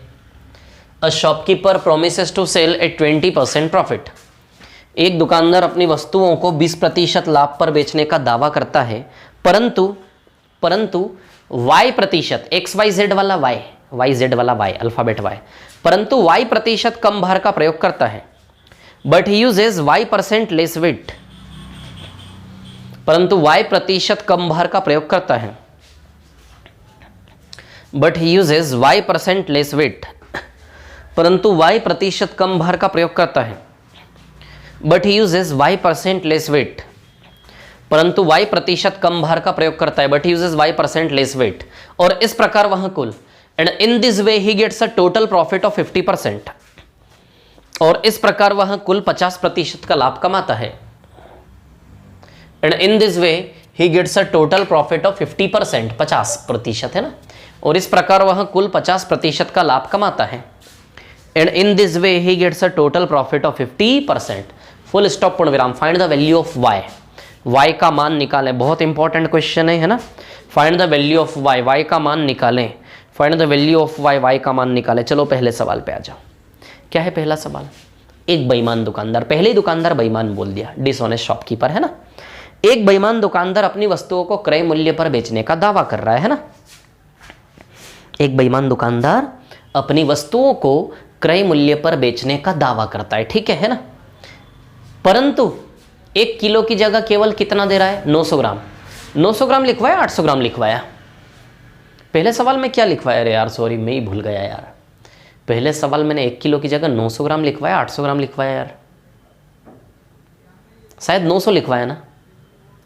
A shopkeeper promises to sell at 20% profit. एक दुकानदार अपनी वस्तुओं को 20% लाभ पर बेचने का दावा करता है, परंतु y प्रतिशत, एक्स वाई जेड वाला y, अल्फाबेट y, परंतु y प्रतिशत कम भार का प्रयोग करता है। But he uses y% less weight. परंतु y प्रतिशत कम भार का प्रयोग करता है। But he uses y% less weight, परंतु y प्रतिशत कम भार का प्रयोग करता है। But he uses y% less weight, परंतु y प्रतिशत कम भार का प्रयोग करता है। But he uses y% less weight. और इस प्रकार वह कुल, and in this way he gets a total profit of 50%। और इस प्रकार वह कुल 50% का लाभ कमाता है। And in this way he gets a total profit of 50%, 50% है ना। और इस प्रकार वह कुल 50% का लाभ कमाता है। And in this way he gets a total profit of 50%। Full stop, पूर्ण विराम। Find the value of y का मान निकालें। बहुत इंपॉर्टेंट क्वेश्चन है ना। Find the value of y का मान निकालें। Find the value of y का मान निकालें। चलो पहले सवाल पे आ जाओ। क्या है पहला सवाल? एक बेईमान दुकानदार, पहले ही दुकानदार बेईमान बोल दिया, डिसऑनेस्ट शॉपकीपर है ना। एक बेईमान दुकानदार अपनी वस्तुओं को क्रय मूल्य पर बेचने का दावा कर रहा है ना। एक बेईमान दुकानदार अपनी वस्तुओं को क्रय मूल्य पर बेचने का दावा करता है, ठीक है ना। परंतु 1 किलो की जगह केवल कितना दे रहा है? 900 ग्राम। 900 ग्राम लिखवाया, 800 ग्राम लिखवाया? पहले सवाल में क्या लिखवाया? अरे यार सॉरी, मैं ही भूल गया यार। पहले सवाल मैंने 1 किलो की जगह 900 ग्राम लिखवाया, 800 ग्राम लिखवाया यार। शायद 900 लिखवाया ना।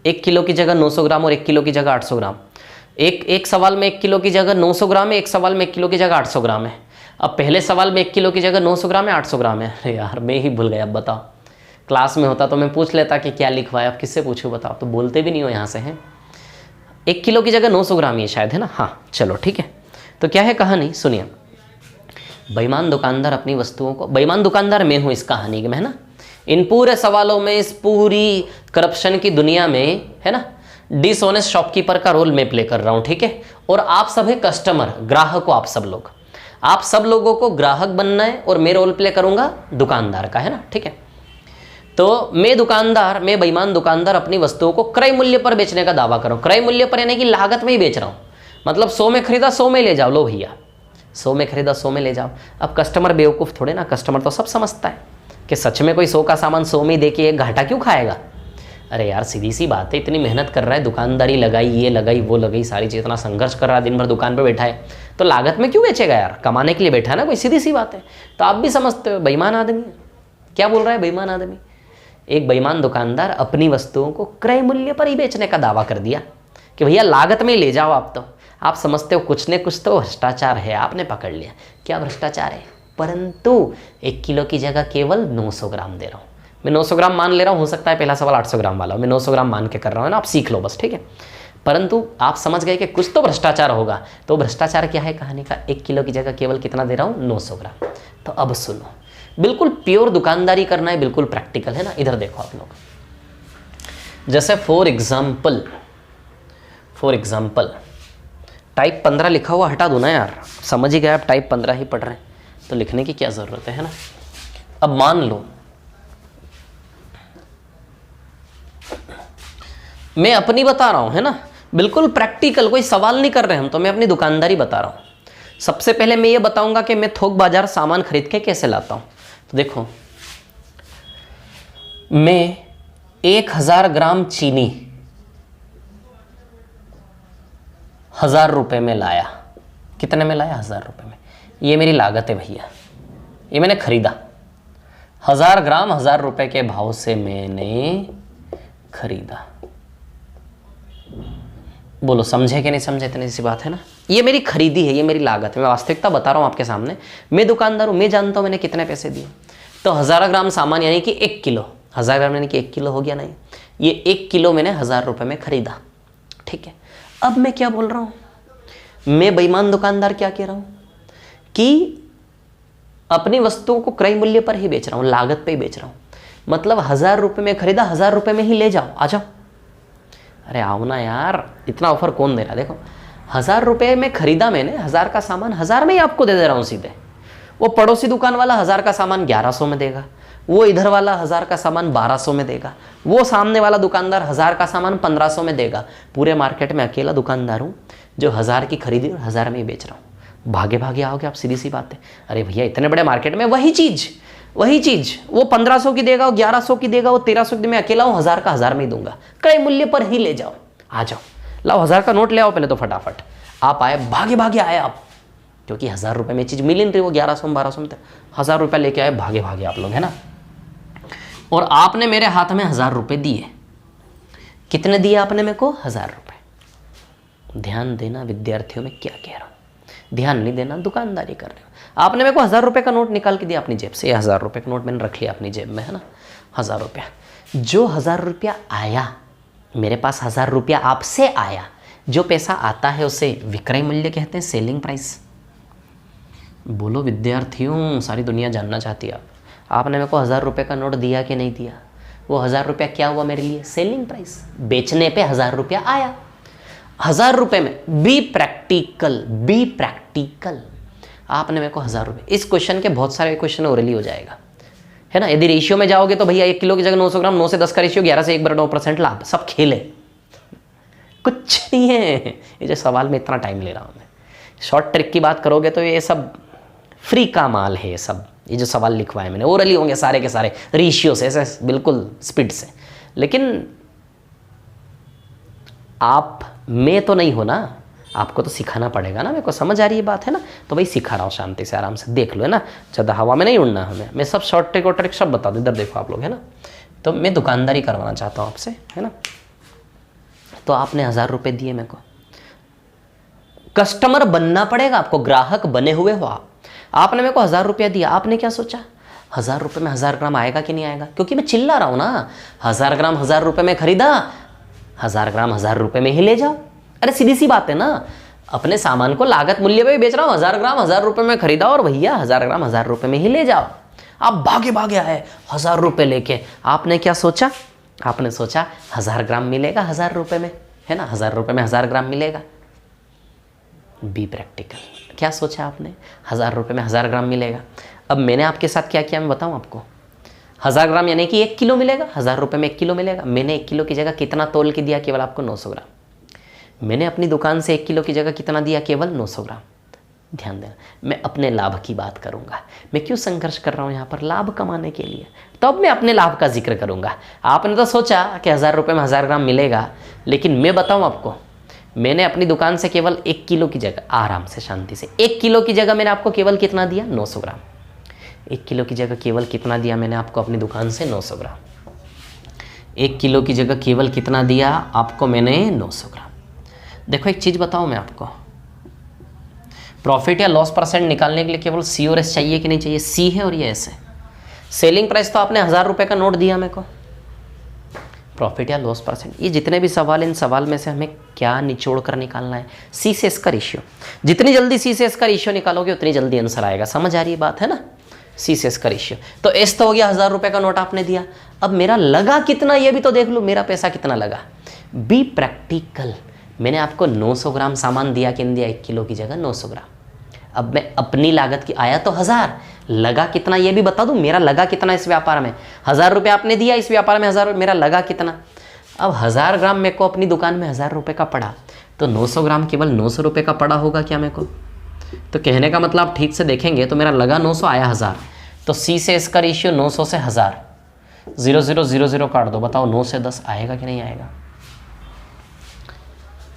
1 किलो की जगह 900 ग्राम और 1 किलो की जगह 800 ग्राम। एक सवाल में 1 किलो की जगह 900 ग्राम है, एक सवाल में 1 किलो की जगह 800 ग्राम है। अब पहले सवाल में 1 किलो की जगह 900 ग्राम है 800 ग्राम है। अरे यार मैं ही भूल गया, अब बताओ। क्लास में होता तो मैं पूछ लेता कि क्या लिखवाया, अब किससे पूछूं बताओ, तो बोलते भी नहीं हो यहाँ से हैं। 1 किलो की जगह 900 ग्राम ये शायद है ना, हाँ चलो ठीक है। तो क्या है कहानी, सुनिए। बेईमान दुकानदार अपनी वस्तुओं को, बेईमान दुकानदार मैं हूँ इस कहानी में, है ना। इन पूरे सवालों में, इस पूरी करप्शन की दुनिया में, है ना, डिसऑनेस्ट शॉपकीपर का रोल मैं प्ले कर रहा हूँ, ठीक है। और आप सब है कस्टमर, ग्राहक हो आप सब लोग। आप सब लोगों को ग्राहक बनना है और मैं रोल प्ले करूंगा दुकानदार का, है ना, ठीक है। तो मैं दुकानदार, मैं बेईमान दुकानदार अपनी वस्तुओं को क्रय मूल्य पर बेचने का दावा कर रहा हूँ। क्रय मूल्य पर यानी कि लागत में ही बेच रहा हूँ, मतलब 100 में खरीदा 100 में ले जाओ, लो भैया 100 में खरीदा 100 में ले जाओ। अब कस्टमर बेवकूफ़ थोड़े ना, कस्टमर तो सब समझता है कि सच में कोई 100 का सामान 100 में ही दे के घाटा क्यों खाएगा। अरे यार सीधी सी बात है, इतनी मेहनत कर रहा है, दुकानदारी लगाई, ये लगाई वो लगाई, सारी चीज़, इतना संघर्ष कर रहा है, दिन भर दुकान पे बैठा है, तो लागत में क्यों बेचेगा यार, कमाने के लिए बैठा है ना कोई, सीधी सी बात है। तो आप भी समझते हो बेईमान आदमी क्या बोल रहा है, बेईमान आदमी। एक बेईमान दुकानदार अपनी वस्तुओं को क्रय मूल्य पर ही बेचने का दावा कर दिया कि भैया लागत में ले जाओ। आप तो आप समझते हो कुछ न कुछ तो भ्रष्टाचार है, आपने पकड़ लिया। क्या भ्रष्टाचार है, परंतु 1 किलो की जगह केवल 900 ग्राम दे रहा हूँ मैं। 900 ग्राम मान ले रहा हूँ, हो सकता है पहला सवाल 800 ग्राम वाला हो, मैं 900 ग्राम मान के कर रहा हूँ ना, आप सीख लो बस, ठीक है। परंतु आप समझ गए कि कुछ तो भ्रष्टाचार होगा। तो भ्रष्टाचार क्या है कहानी का, 1 किलो की जगह केवल कितना दे रहा हूँ, 900 ग्राम। तो अब सुनो, बिल्कुल प्योर दुकानदारी करना है, बिल्कुल प्रैक्टिकल, है ना। इधर देखो आप लोग, जैसे फॉर एग्जाम्पल टाइप 15 लिखा हुआ हटा दो ना यार, समझ ही गए आप, टाइप 15 ही पढ़ रहे हैं तो लिखने की क्या ज़रूरत है ना। अब मान लो मैं अपनी बता रहा हूँ, है ना, बिल्कुल प्रैक्टिकल, कोई सवाल नहीं कर रहे हम, तो मैं अपनी दुकानदारी बता रहा हूँ। सबसे पहले मैं ये बताऊंगा कि मैं थोक बाजार सामान खरीद के कैसे लाता हूँ। तो देखो, मैं 1000 ग्राम चीनी 1000 रुपये में लाया। कितने में लाया, 1000 रुपये में। ये मेरी लागत है भैया, ये मैंने खरीदा 1000 ग्राम 1000 रुपये के भाव से मैंने खरीदा। बोलो समझे कि नहीं समझे, इतनी सी बात है ना। ये मेरी खरीदी है, ये मेरी लागत है, मैं वास्तविकता बता रहा हूँ आपके सामने। मैं दुकानदार हूँ, मैं जानता हूँ मैंने कितने पैसे दिए। तो 1000 ग्राम सामान यानी कि 1 किलो, 1000 ग्राम यानी कि 1 किलो हो गया नहीं, ये 1 किलो मैंने 1000 रुपये में खरीदा, ठीक है। अब मैं क्या बोल रहा हूँ, मैं बेईमान दुकानदार क्या कह रहा हूँ कि अपनी वस्तुओं को क्रय मूल्य पर ही बेच रहा हूँ, लागत पे ही बेच रहा हूँ। मतलब 1000 रुपये में खरीदा, 1000 रुपये में ही ले जाओ, आ जाओ। अरे आओ ना यार, इतना ऑफर कौन दे रहा है। देखो 1000 रुपये में खरीदा मैंने, 1000 का सामान 1000 में ही आपको दे दे रहा हूँ सीधे। वो पड़ोसी दुकान वाला 1000 का सामान 1100 में देगा, वो इधर वाला 1000 का सामान 1200 में देगा, वो सामने वाला दुकानदार 1000 का सामान 1500 में देगा। पूरे मार्केट में अकेला दुकानदार हूँ जो 1000 की खरीदी और 1000 में ही बेच रहा हूँ। भागे भागे आओगे आप, सीधी सी बात है। अरे भैया इतने बड़े मार्केट में वही चीज़ वो 1500 की देगा, वो 1100 की देगा, वो 1300 की, मैं अकेला हूँ 1000 का 1000 में ही दूंगा। क्रय मूल्य पर ही ले जाओ, आ जाओ, लाओ 1000 का नोट ले आओ पहले तो फटाफट। आप आए, भागे भागे आए आप, क्योंकि 1000 रुपये में चीज़ मिल नहीं रही, वो 1100 1200 में 1000 रुपये लेके आए, भागे भागे आप लोग, है ना। और आपने मेरे हाथ में 1000 रुपये दिए। कितने दिए आपने मेरे को, 1000 रुपये। ध्यान देना विद्यार्थियों में क्या कह रहा हूँ, ध्यान नहीं देना, दुकानदारी कर रहे हो। आपने मेरे को 1000 रुपये का नोट निकाल के दिया अपनी जेब से, 1000 रुपये का नोट मैंने रख लिया अपनी जेब में, है ना। 1000 रुपया, जो 1000 रुपया आया मेरे पास, 1000 रुपया आपसे आया, जो पैसा आता है उसे विक्रय मूल्य कहते हैं, सेलिंग प्राइस। बोलो विद्यार्थियों, सारी दुनिया जानना चाहती है आपने मेरे को 1000 रुपये का नोट दिया कि नहीं दिया। वो 1000 रुपया क्या हुआ मेरे लिए, सेलिंग प्राइस। बेचने पे 1000 रुपया आया। 1000 रुपये में बी प्रैक्टिकल आपने मेरे को 1000 रुपये। इस क्वेश्चन के बहुत सारे क्वेश्चन ओरली हो जाएगा, है ना। यदि रेशियो में जाओगे तो भैया 1 किलो की जगह 900 ग्राम, 9 से 10 का रेशियो, 11 से 1/9% लाभ, सब खेले, कुछ नहीं है। ये जो सवाल में इतना टाइम ले रहा हूँ मैं, शॉर्ट ट्रिक की बात करोगे तो ये सब फ्री का माल है। ये सब ये जो सवाल लिखवाए मैंने ओरली होंगे सारे के सारे, रेशियो से, ऐसे बिल्कुल स्पीड से। लेकिन आप मैं तो नहीं हो ना, आपको तो सिखाना पड़ेगा ना। मेरे को समझ आ रही है बात, है ना। तो भाई सिखा रहा हूँ, शांति से आराम से देख लो, है ना। ज़्यादा हवा में नहीं उड़ना हमें, मैं सब शॉर्ट ट्रिक और ट्रिक सब बता दूँ। इधर देखो आप लोग, है ना। तो मैं दुकानदारी करवाना चाहता हूँ आपसे, है ना। तो आपने 1000 रुपये दिए मेरे को, कस्टमर बनना पड़ेगा आपको, ग्राहक बने हुए हो आप। आपने मेरे को 1000 रुपया दिया, आपने क्या सोचा 1000 रुपये में 1000 ग्राम आएगा कि नहीं आएगा, क्योंकि मैं चिल्ला रहा हूँ ना, 1000 ग्राम 1000 रुपये में खरीदा, 1000 ग्राम 1000 रुपये में ही ले जाओ। अरे सीधी सी बात है ना, अपने सामान को लागत मूल्य पे भी बेच रहा हूँ, 1000 ग्राम 1000 रुपये में खरीदा और भैया 1000 ग्राम 1000 रुपये में ही ले जाओ। आप भागे भागे आए 1000 रुपये लेके, आपने क्या सोचा, आपने सोचा 1000 ग्राम मिलेगा 1000 रुपये में, है ना, 1000 रुपये में 1000 ग्राम मिलेगा। बी प्रैक्टिकल, क्या सोचा आपने, 1000 रुपये में 1000 ग्राम मिलेगा। अब मैंने आपके साथ क्या किया मैं बताऊं आपको, 1000 ग्राम यानी कि 1 किलो मिलेगा, 1000 रुपये में 1 किलो मिलेगा। मैंने 1 किलो की जगह कितना तोल के दिया, केवल आपको 900 ग्राम। मैंने अपनी दुकान से 1 किलो की जगह कितना दिया, केवल 900 ग्राम। ध्यान देना, मैं अपने लाभ की बात करूंगा। मैं क्यों संघर्ष कर रहा हूं यहाँ पर, लाभ कमाने के लिए, तब मैं अपने लाभ का जिक्र करूंगा। आपने तो सोचा कि 1000 रुपये में 1000 ग्राम मिलेगा, लेकिन मैं बताऊं आपको, मैंने अपनी दुकान से केवल 1 किलो की जगह, आराम से शांति से, 1 किलो की जगह मैंने आपको केवल कितना दिया, 900 ग्राम। 1 किलो की जगह केवल कितना दिया मैंने आपको अपनी दुकान से, 900 ग्राम। 1 किलो की जगह केवल कितना दिया आपको मैंने, 900 ग्राम। देखो एक चीज़ बताऊँ मैं आपको, प्रॉफिट या लॉस परसेंट निकालने के लिए केवल सी और एस चाहिए कि नहीं चाहिए, सी है और ये एस है। सेलिंग प्राइस तो आपने 1000 रुपये का नोट दिया मेरे को, प्रॉफिट या लॉस परसेंट, ये जितने भी सवाल, इन सवाल में से हमें क्या निचोड़ कर निकालना है, सी से एस का रेशियो। जितनी जल्दी सी से एस का रेशियो निकालोगे उतनी जल्दी आंसर आएगा। समझ आ रही है बात, है ना, सी से एस का रेशियो। तो एस तो हो गया, 1000 रुपये का नोट आपने दिया। अब मेरा लगा कितना ये भी तो देख लो, मेरा पैसा कितना लगा। बी प्रैक्टिकल, मैंने आपको 900 ग्राम सामान दिया कि नहीं दिया, 1 किलो की जगह 900 ग्राम। अब मैं अपनी लागत की, आया तो 1000, लगा कितना ये भी बता दूं, मेरा लगा कितना इस व्यापार में, 1000 रुपये आपने दिया इस व्यापार में, 1000, मेरा लगा कितना। अब 1000 ग्राम मेरे को अपनी दुकान में 1000 रुपये का पड़ा, तो 900 ग्राम केवल 900 रुपये का पड़ा होगा क्या मेरे को। तो कहने का मतलब ठीक से देखेंगे तो मेरा लगा 900, आया 1000, तो सी से इसका रेशियो 900 से 1000, 0 0 0 0 काट दो, बताओ 9 से 10 आएगा कि नहीं आएगा।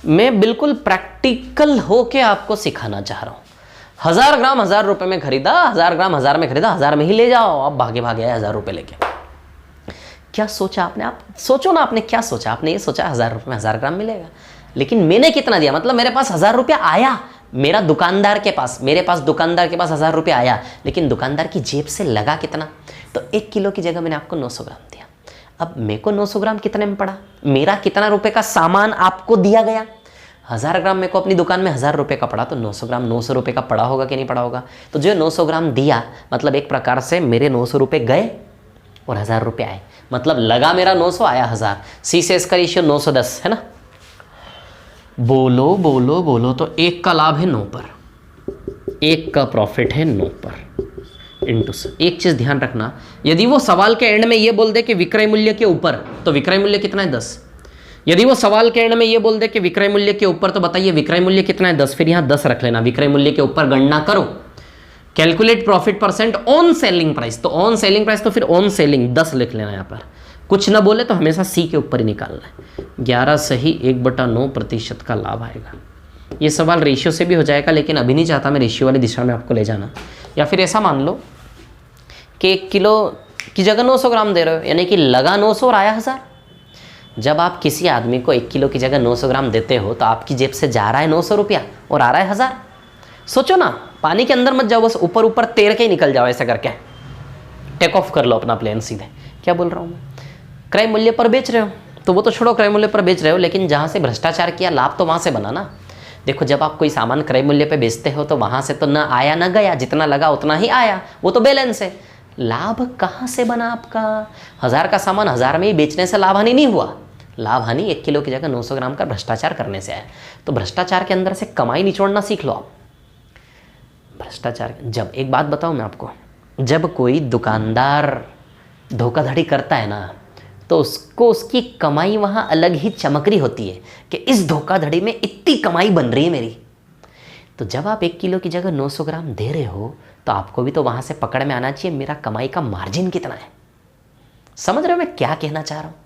मैं बिल्कुल प्रैक्टिकल होके आपको सिखाना चाह रहा हूँ। 1000 ग्राम 1000 रुपये में खरीदा, 1000 ग्राम 1000 में खरीदा, 1000 में ही ले जाओ। आप भागे भागे आए 1000 रुपये लेके। क्या सोचा आपने, आप सोचो ना, आपने क्या सोचा, आपने ये सोचा 1000 रुपये में 1000 ग्राम मिलेगा, लेकिन मैंने कितना दिया, मतलब मेरे पास 1000 रुपया आया, मेरा दुकानदार के पास, मेरे पास दुकानदार के पास 1000 रुपया आया, लेकिन दुकानदार की जेब से लगा कितना, तो 1 किलो की जगह मैंने आपको 900 ग्राम दिया। अब मेरे को 900 ग्राम कितने में पड़ा, मेरा कितना रुपए का सामान आपको दिया गया, 1000 ग्राम मेरे को अपनी दुकान में 1000 रुपये का पड़ा, तो 900 ग्राम 900 रुपये का पड़ा होगा कि नहीं पड़ा होगा। तो जो 900 ग्राम दिया, मतलब एक प्रकार से मेरे 900 रुपये गए और 1000 रुपये आए, मतलब लगा मेरा 900, आया 1000। सी से इसका रेशियो 910 है ना। बोलो बोलो बोलो, तो 1 का लाभ है 9 पर, 1 का प्रॉफिट है 9 पर इंटू। एक चीज़ ध्यान रखना, यदि वो सवाल के एंड में ये बोल दे कि विक्रय मूल्य के ऊपर, तो विक्रय मूल्य कितना है 10। यदि वो सवाल के एंड में ये बोल दे कि विक्रय मूल्य के ऊपर, तो बताइए विक्रय मूल्य कितना है 10, फिर यहाँ 10 रख लेना, विक्रय मूल्य के ऊपर गणना करो, calculate profit percent on selling price, तो ऑन सेलिंग प्राइस तो फिर ऑन सेलिंग 10 लिख लेना। यहाँ पर कुछ ना बोले तो हमेशा सी के ऊपर ही निकालना है। 11 सही 1/9% का लाभ आएगा। ये सवाल रेशियो से भी हो जाएगा, लेकिन अभी नहीं चाहता मैं रेशियो वाली दिशा में आपको ले जाना। या फिर ऐसा मान लो कि 1 किलो की जगह 900 ग्राम दे रहे हो, यानी कि लगा 900 और आया 1000। जब आप किसी आदमी को 1 किलो की जगह 900 ग्राम देते हो, तो आपकी जेब से जा रहा है 900 रुपया और आ रहा है 1000। सोचो ना, पानी के अंदर मत जाओ, बस ऊपर ऊपर तैर के ही निकल जाओ, ऐसा करके टेक ऑफ कर लो अपना प्लेन सीधे। क्या बोल रहा हूँ मैं, क्रय मूल्य पर बेच रहे हो तो वो तो छोड़ो, क्रय मूल्य पर बेच रहे हो, लेकिन जहाँ से भ्रष्टाचार किया लाभ तो वहाँ से बना ना। देखो, जब आप कोई सामान क्रय मूल्य पे बेचते हो तो वहाँ से तो ना आया ना गया, जितना लगा उतना ही आया, वो तो बैलेंस है। लाभ कहाँ से बना आपका, 1000 का सामान 1000 में ही बेचने से लाभ हानि नहीं हुआ। लाभ हानि 1 किलो की जगह 900 ग्राम का भ्रष्टाचार करने से आया। तो भ्रष्टाचार के अंदर से कमाई निचोड़ना सीख लो आप। भ्रष्टाचार, जब एक बात बताऊं मैं आपको, जब कोई दुकानदार धोखाधड़ी करता है ना, तो उसको उसकी कमाई वहाँ अलग ही चमक रही होती है कि इस धोखाधड़ी में इतनी कमाई बन रही है मेरी। तो जब आप 1 किलो की जगह 900 ग्राम दे रहे हो, तो आपको भी तो वहाँ से पकड़ में आना चाहिए मेरा कमाई का मार्जिन कितना है। समझ रहे हो मैं क्या कहना चाह रहा हूँ।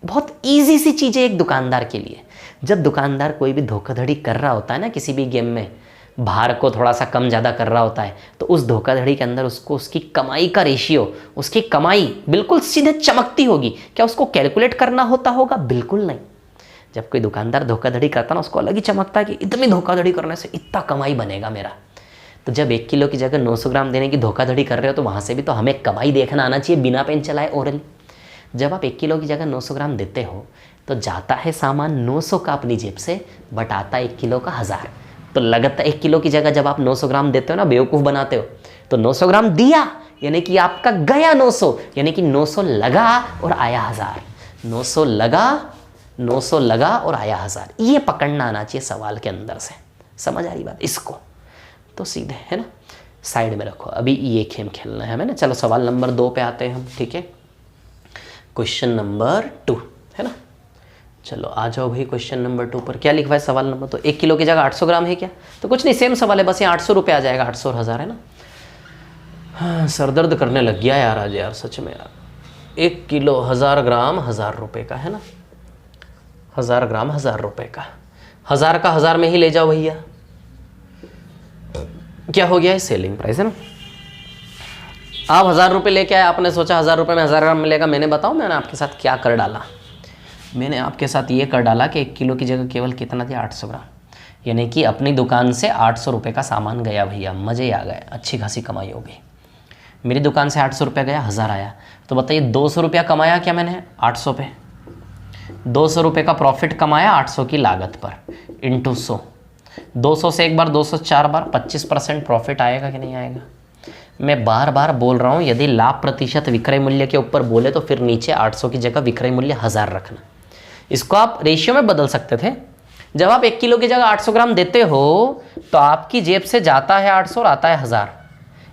बहुत ईजी सी चीज़ है एक दुकानदार के लिए। जब दुकानदार कोई भी धोखाधड़ी कर रहा होता है ना, किसी भी गेम में भार को थोड़ा सा कम ज़्यादा कर रहा होता है, तो उस धोखाधड़ी के अंदर उसको उसकी कमाई का रेशियो, उसकी कमाई बिल्कुल सीधे चमकती होगी। क्या उसको कैलकुलेट करना होता होगा? बिल्कुल नहीं। जब कोई दुकानदार धोखाधड़ी करता ना, उसको अलग ही चमकता है कि इतनी धोखाधड़ी करने से इतना कमाई बनेगा मेरा। तो जब 1 किलो की जगह 900 ग्राम देने की धोखाधड़ी कर रहे हो तो वहाँ से भी तो हमें कमाई देखना आना चाहिए बिना पेन चलाए ओरली। जब आप 1 किलो की जगह 900 ग्राम देते हो तो जाता है सामान 900 का अपनी जेब से, बट आता 1 किलो का 1000। तो लगता 1 किलो की जगह जब आप 900 ग्राम देते हो ना, बेवकूफ़ बनाते हो, तो 900 ग्राम दिया यानी कि आपका गया 900, यानी कि 900 लगा और आया 1000। 900 लगा और आया 1000। ये पकड़ना आना चाहिए सवाल के अंदर से। समझ आ रही बात? इसको तो सीधे है ना साइड में रखो, अभी ये खेल खेलना है हमें ना। चलो सवाल नंबर 2 पे आते हैं हम, ठीक है। क्वेश्चन नंबर 2 है ना। चलो आ जाओ भाई क्वेश्चन नंबर 2 पर। क्या लिखा है सवाल नंबर? तो 1 किलो की जगह 800 ग्राम है क्या? तो कुछ नहीं, सेम सवाल है, बस ये 800 रुपये आ जाएगा, 800 और 1000 है ना। हाँ, सरदर्द करने लग गया यार आज यार, सच में यार। 1 किलो 1000 ग्राम 1000 रुपये का है ना, 1000 ग्राम 1000 रुपये का, 1000 का 1000 में ही ले जाओ भैया। क्या हो गया है? सेलिंग प्राइस है ना। आप 1000 रुपये लेके आए, आपने सोचा 1000 रुपये में 1000 ग्राम मिलेगा। मैंने बताऊँ मैंने आपके साथ क्या कर डाला? मैंने आपके साथ ये कर डाला कि 1 किलो की जगह केवल कितना थी? 800 ग्राम, यानी कि अपनी दुकान से 800 रुपये का सामान गया भैया, मज़े ही आ गए, अच्छी खासी कमाई हो गई। मेरी दुकान से 800 रुपया गया, 1000 आया, तो बताइए 200 रुपया कमाया क्या मैंने 800 पे? 200 रुपये का प्रॉफिट कमाया 800 की लागत पर, इंटू 100। 200 से एक बार 200 4 बार, 25% प्रॉफिट आएगा कि नहीं आएगा? मैं बार बार बोल रहा हूँ, यदि लाभ प्रतिशत विक्रय मूल्य के ऊपर बोले तो फिर नीचे 800 की जगह विक्रय मूल्य 1000 रखना। इसको आप रेशियो में बदल सकते थे। जब आप 1 किलो की जगह 800 ग्राम देते हो तो आपकी जेब से जाता है 800 और आता है 1000।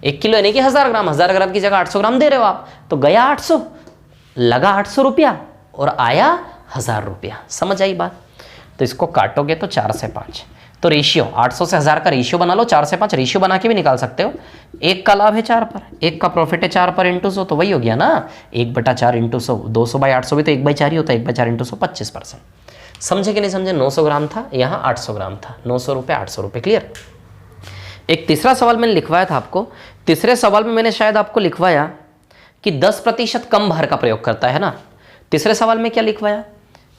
1 किलो यानी कि 1000 ग्राम, 1000 ग्राम की जगह 800 ग्राम दे रहे हो आप, तो गया 800, लगा 800 रुपया और आया 1000 रुपया। समझ आई बात? तो इसको काटोगे तो 4 से 5, तो रेशियो 800 से 1000 का रेशियो बना लो, 4 से 5 रेशियो बना के भी निकाल सकते हो। 1 का लाभ है 4 पर, 1 का प्रॉफिट है 4 पर इंटू 100, तो वही हो गया ना 1/4 इंटू 100। 200/800 भी तो 1/4 ही होता है, 1/4 इंटू 100 25%। समझे कि नहीं समझे? 900 ग्राम था, यहाँ 800 ग्राम था, 900 रुपये 800 रुपये। क्लियर? एक तीसरा सवाल मैंने लिखवाया था आपको। तीसरे सवाल में मैंने शायद आपको लिखवाया कि 10% कम भार का प्रयोग करता है ना। तीसरे सवाल में क्या लिखवाया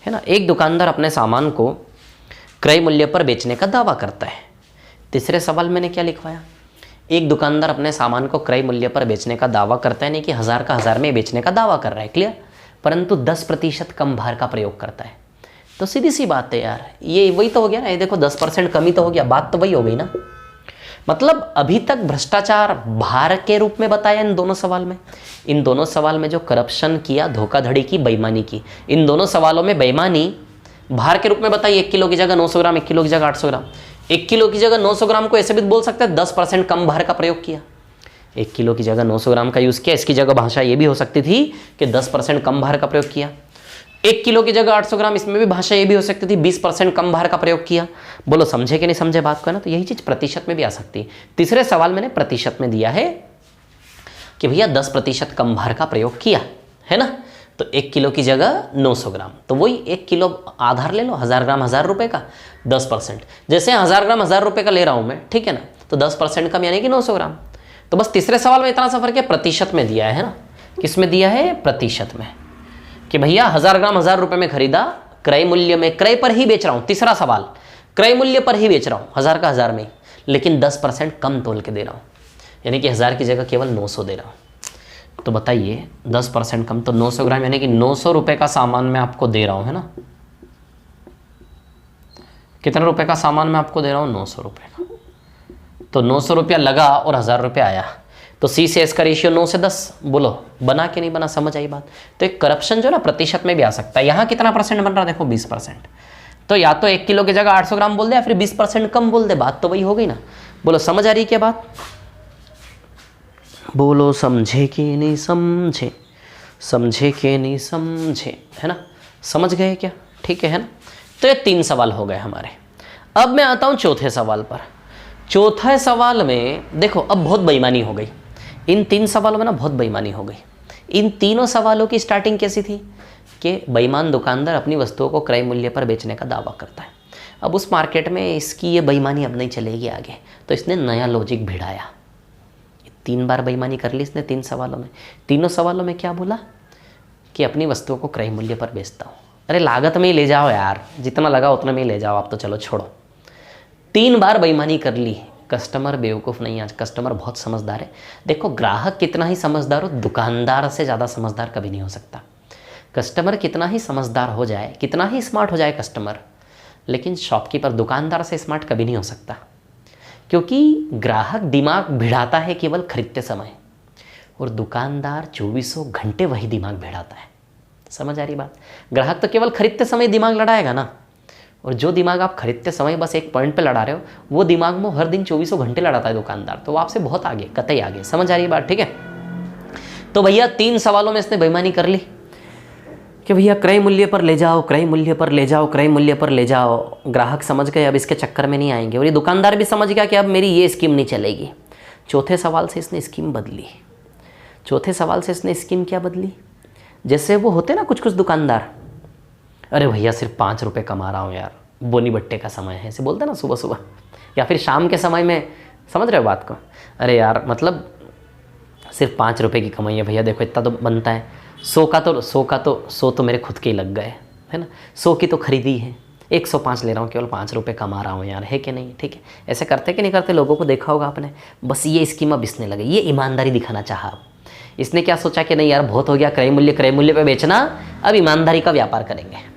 है ना? एक दुकानदार अपने सामान को क्रय मूल्य पर बेचने का दावा करता है। तीसरे सवाल मैंने क्या लिखवाया? एक दुकानदार अपने सामान को क्रय मूल्य पर बेचने का दावा करता है, नहीं कि 1000 का 1000 में बेचने का दावा कर रहा है। क्लियर? परंतु 10% कम भार का प्रयोग करता है। तो सीधी सी बात है यार, ये वही तो हो गया ना। ये देखो 10% कमी तो हो गया, बात तो वही हो गई ना। मतलब अभी तक भ्रष्टाचार भार के रूप में बताया इन दोनों सवाल में। इन दोनों सवाल में जो करप्शन किया, धोखाधड़ी की, बेईमानी की, इन दोनों सवालों में बेईमानी भार के रूप में बताइए। 1 किलो की जगह 900 ग्राम, 1 किलो की जगह 800 ग्राम। 1 किलो की जगह 900 ग्राम को ऐसे भी बोल सकते हैं 10% कम भार का प्रयोग किया। 1 किलो की जगह 900 ग्राम का यूज़ किया, इसकी जगह भाषा ये भी हो सकती थी कि 10% कम भार का प्रयोग किया। 1 किलो की जगह 800 ग्राम, इसमें भी भाषा ये भी हो सकती थी 20% कम भार का प्रयोग किया। बोलो समझे कि नहीं समझे बात को? है ना। तो यही चीज़ प्रतिशत में भी आ सकती है। तीसरे सवाल मैंने प्रतिशत में दिया है कि भैया 10% कम भार का प्रयोग किया है ना। तो 1 किलो की जगह 900 ग्राम, तो वही 1 किलो आधार ले लो, 1000 ग्राम 1000 रुपये का, 10%। जैसे 1000 ग्राम 1000 रुपये का ले रहा हूँ मैं, ठीक है ना, तो 10% कम यानी कि 900 ग्राम। तो बस तीसरे सवाल में इतना सा फर्क है, प्रतिशत में दिया है ना। किस में दिया है? प्रतिशत में, कि भैया 1000 ग्राम 1000 रुपये में खरीदा, क्रय मूल्य में, क्रय पर ही बेच रहा हूँ। तीसरा सवाल, क्रय मूल्य पर ही बेच रहा हूँ, 1000 का 1000 में, लेकिन 10% कम तोल के दे रहा हूँ, यानी कि 1000 की जगह केवल 900 दे रहा हूँ। तो बताइए 10% कम, तो 900 ग्राम यानी कि 900 रुपये का सामान मैं आपको दे रहा हूँ, है ना। कितने रुपए का सामान मैं आपको दे रहा हूँ? 900 रुपये का। तो 900 रुपया लगा और 1000 रुपये आया, तो सी से एस का रेशियो 9 से 10। बोलो बना के नहीं बना? समझ आई बात? तो एक करप्शन जो ना प्रतिशत में भी आ सकता है। यहाँ कितना परसेंट बन रहा है? देखो 20%। तो या तो 1 किलो की जगह 800 ग्राम बोल दे, या फिर 20% कम बोल दे, बात तो वही हो गई ना। बोलो समझ आ रही क्या बात? बोलो समझे कि नहीं समझे? समझे कि नहीं समझे? है ना, समझ गए क्या? ठीक है ना। तो ये 3 सवाल हो गए हमारे। अब मैं आता हूँ चौथे सवाल पर। चौथे सवाल में देखो अब बहुत बेईमानी हो गई। इन 3 सवालों में ना बहुत बेईमानी हो गई। इन तीनों सवालों की स्टार्टिंग कैसी थी कि बेईमान दुकानदार अपनी वस्तुओं को क्रय मूल्य पर बेचने का दावा करता है। अब उस मार्केट में इसकी ये बेईमानी अब नहीं चलेगी आगे, तो इसने नया लॉजिक भिड़ाया। 3 बार बेईमानी कर ली इसने 3 सवालों में। तीनों सवालों में क्या बोला कि अपनी वस्तुओं को क्रय मूल्य पर बेचता हूँ। अरे लागत में ही ले जाओ यार, जितना लगा उतना में ही ले जाओ आप, तो चलो छोड़ो। 3 बार बेईमानी कर ली कस्टमर बेवकूफ़ नहीं है, आज कस्टमर बहुत समझदार है। देखो ग्राहक कितना ही समझदार हो, दुकानदार से ज़्यादा समझदार कभी नहीं हो सकता। कस्टमर कितना ही समझदार हो जाए, कितना ही स्मार्ट हो जाए कस्टमर, लेकिन शॉपकीपर दुकानदार से स्मार्ट कभी नहीं हो सकता, क्योंकि ग्राहक दिमाग भिड़ाता है केवल खरीदते समय, और दुकानदार 24 घंटे वही दिमाग भिड़ाता है। समझ आ रही बात? ग्राहक तो केवल खरीदते समय दिमाग लड़ाएगा ना, और जो दिमाग आप खरीदते समय बस एक पॉइंट पे लड़ा रहे हो, वो दिमाग में हर दिन 24 घंटे लड़ाता है दुकानदार, तो वो आपसे बहुत आगे, कतई आगे। समझ आ रही बात? ठीक है। तो भैया 3 सवालों में इसने बेईमानी कर ली कि भैया क्रय मूल्य पर ले जाओ, क्रय मूल्य पर ले जाओ, क्रय मूल्य पर ले जाओ। ग्राहक समझ गए अब इसके चक्कर में नहीं आएंगे, और ये दुकानदार भी समझ गया कि अब मेरी ये स्कीम नहीं चलेगी। चौथे सवाल से इसने स्कीम बदली। चौथे सवाल से इसने स्कीम क्या बदली? जैसे वो होते ना कुछ कुछ दुकानदार, अरे भैया सिर्फ 5 रुपये कमा रहा हूँ यार, बोनी बट्टे का समय है, ऐसे बोलते ना सुबह सुबह, या फिर शाम के समय में, समझ रहे हो बात को? अरे यार मतलब सिर्फ 5 रुपये की कमाई है भैया, देखो इतना तो बनता है, 100 तो मेरे खुद के ही लग गए, है ना, 100 की तो खरीदी है, 105 ले रहा हूँ, केवल 5 रुपये कमा रहा हूँ यार, है कि नहीं? ठीक है, ऐसे करते कि नहीं करते? लोगों को देखा होगा आपने। बस ये स्कीम अब इसने लगे, ये ईमानदारी दिखाना चाहा। इसने क्या सोचा कि नहीं यार बहुत हो गया, क्रय मूल्य पे बेचना, अब ईमानदारी का व्यापार करेंगे।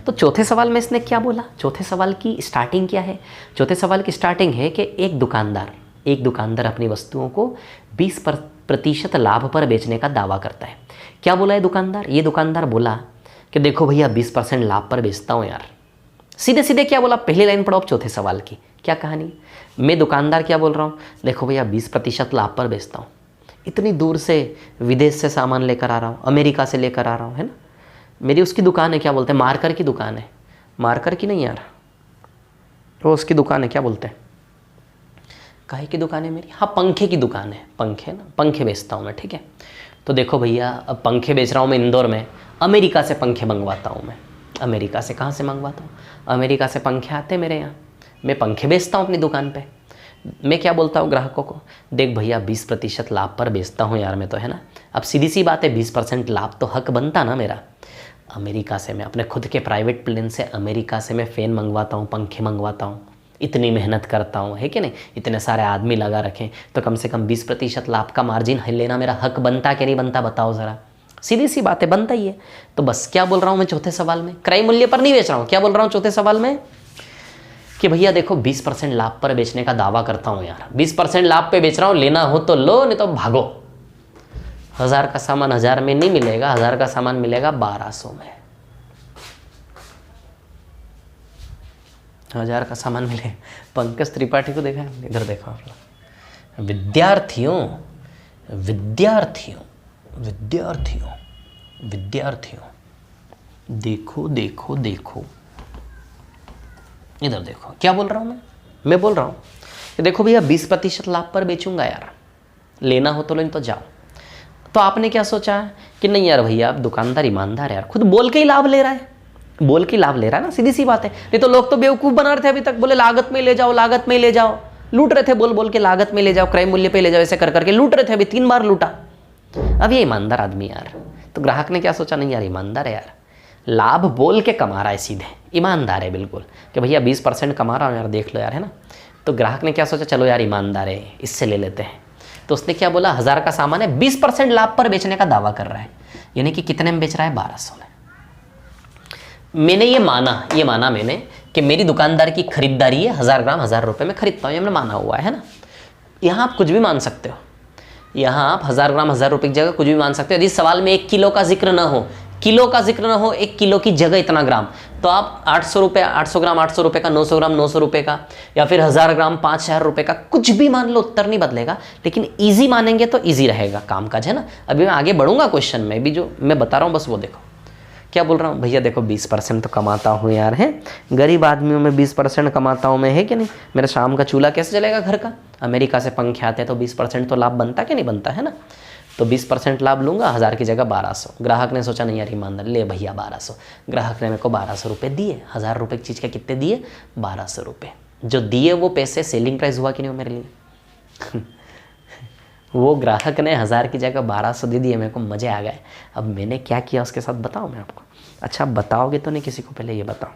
तो चौथे सवाल में इसने क्या बोला? चौथे सवाल की स्टार्टिंग क्या है? चौथे सवाल की स्टार्टिंग है कि एक दुकानदार अपनी वस्तुओं को 20% लाभ पर बेचने का दावा करता है। क्या बोला है दुकानदार? ये दुकानदार बोला कि देखो भैया 20% लाभ पर बेचता हूँ यार। सीधे सीधे क्या बोला? पहली लाइन पढ़ो चौथे सवाल की, क्या कहानी? मैं दुकानदार क्या बोल रहा हूँ? देखो भैया 20% लाभ पर बेचता हूँ, इतनी दूर से विदेश से सामान लेकर आ रहा हूँ, अमेरिका से लेकर आ रहा हूँ, है ना, मेरी उसकी दुकान है, क्या बोलते हैं, मार्कर की दुकान है, मार्कर की नहीं यार, वो उसकी दुकान है, क्या बोलते हैं, काहे की दुकान है मेरी, हाँ पंखे की दुकान है, पंखे ना, पंखे बेचता हूँ मैं। ठीक है, तो देखो भैया अब पंखे बेच रहा हूँ मैं इंदौर में, अमेरिका से पंखे मंगवाता हूँ मैं। अमेरिका से कहाँ से मंगवाता हूँ? अमेरिका से पंखे आते हैं मेरे यहाँ, मैं पंखे बेचता हूँ अपनी दुकान पे। मैं क्या बोलता हूँ ग्राहकों को? देख भैया 20% लाभ पर बेचता हूँ यार मैं तो, है ना। अब सीधी सी बात है, 20% लाभ तो हक बनता ना मेरा। अमेरिका से मैं अपने खुद के प्राइवेट प्लेन से अमेरिका से मैं फ़ैन मंगवाता हूँ, पंखे मंगवाता हूँ, इतनी मेहनत करता हूँ, है कि नहीं, इतने सारे आदमी लगा रखें, तो कम से कम 20% लाभ का मार्जिन लेना मेरा हक बनता कि नहीं बनता? बताओ ज़रा। सीधी सी बात है, बनता ही है। तो बस क्या बोल रहा हूँ मैं चौथे सवाल में? क्रय मूल्य पर नहीं बेच रहा हूँ, क्या बोल रहा हूँ चौथे सवाल में? कि भैया देखो 20% लाभ पर बेचने का दावा करता हूँ यार, 20% लाभ पे बेच रहा हूँ, लेना हो तो लो, नहीं तो भागो। 1000 का सामान 1000 में नहीं मिलेगा, 1000 का सामान मिलेगा 1200 में। 1000 का सामान मिले। पंकज त्रिपाठी को देखा है? इधर देखो आप लोग। विद्यार्थियों विद्यार्थियों विद्यार्थियों विद्यार्थियों, देखो देखो देखो, इधर देखो क्या बोल रहा हूँ मैं बोल रहा हूँ कि देखो भैया 20% लाभ पर बेचूंगा यार, लेना हो तो लो, नहीं तो जाओ। तो आपने क्या सोचा कि नहीं यार भैया अब दुकानदार ईमानदार है यार, खुद बोल के ही लाभ ले रहा है, बोल के लाभ ले रहा है ना, सीधी सी बात है। नहीं तो लोग तो बेवकूफ़ बना रहे थे अभी तक, बोले लागत में ले जाओ, लागत में ले जाओ, लूट रहे थे बोल बोल के, लागत में ले जाओ, क्रय मूल्य पे ले जाओ, ऐसे कर करके लूट रहे थे, अभी 3 बार लूटा। अब ये ईमानदार आदमी यार, तो ग्राहक ने क्या सोचा, नहीं यार ईमानदार है यार, लाभ बोल के कमा रहा है, सीधे ईमानदार है बिल्कुल, कि भैया 20% कमा रहा हूँ यार, देख लो यार, है ना। तो ग्राहक ने क्या सोचा, चलो यार ईमानदार है, इससे ले लेते हैं। तो उसने क्या बोला, 1000 का सामान है, 20% लाभ पर बेचने का दावा कर रहा है, यानी कि कितने में बेच रहा है? 1200 में। मैंने ये माना मैंने कि मेरी दुकानदार की खरीदारी है, 1000 ग्राम 1000 रुपये में खरीदता हूँ, ये मैंने माना हुआ है ना। यहाँ आप कुछ भी मान सकते हो, यहाँ आप 1000 ग्राम 1000 रुपये की जगह कुछ भी मान सकते हो। यदि सवाल में 1 किलो का जिक्र ना हो, 1 किलो की जगह इतना ग्राम, तो आप 800 रुपये, 800 ग्राम 800 रुपये का, 900 ग्राम 900 रुपये का, या फिर 1000 ग्राम 5000 रुपये का, कुछ भी मान लो, उत्तर नहीं बदलेगा। लेकिन ईजी मानेंगे तो ईजी रहेगा कामकाज, है ना। अभी मैं आगे बढ़ूंगा क्वेश्चन में, भी जो मैं बता रहा हूँ बस वो देखो क्या बोल रहा हूँ। भैया देखो 20% तो कमाता हूँ यार, है, गरीब आदमियों में 20% कमाता हूँ मैं, है कि नहीं। मेरा शाम का चूल्हा कैसे चलेगा घर का? अमेरिका से पंखे आते हैं, तो 20% तो लाभ बनता कि नहीं बनता, है ना। तो 20% लाभ लूँगा, 1000 की जगह 1200। ग्राहक ने सोचा नहीं यार ईमानदार, ले भैया 1200। ग्राहक ने मेरे को 1200 रुपये दिए, 1000 रुपये की चीज़ के कितने दिए? 1200 रुपये। जो दिए वो पैसे सेलिंग प्राइस हुआ कि नहीं हो मेरे लिए? वो ग्राहक ने 1000 की जगह 1200 दे दिए, मेरे को मज़े आ गए। अब मैंने क्या किया उसके साथ बताऊँ मैं आपको? अच्छा आप बताओगे तो नहीं किसी को, पहले ये बताओ।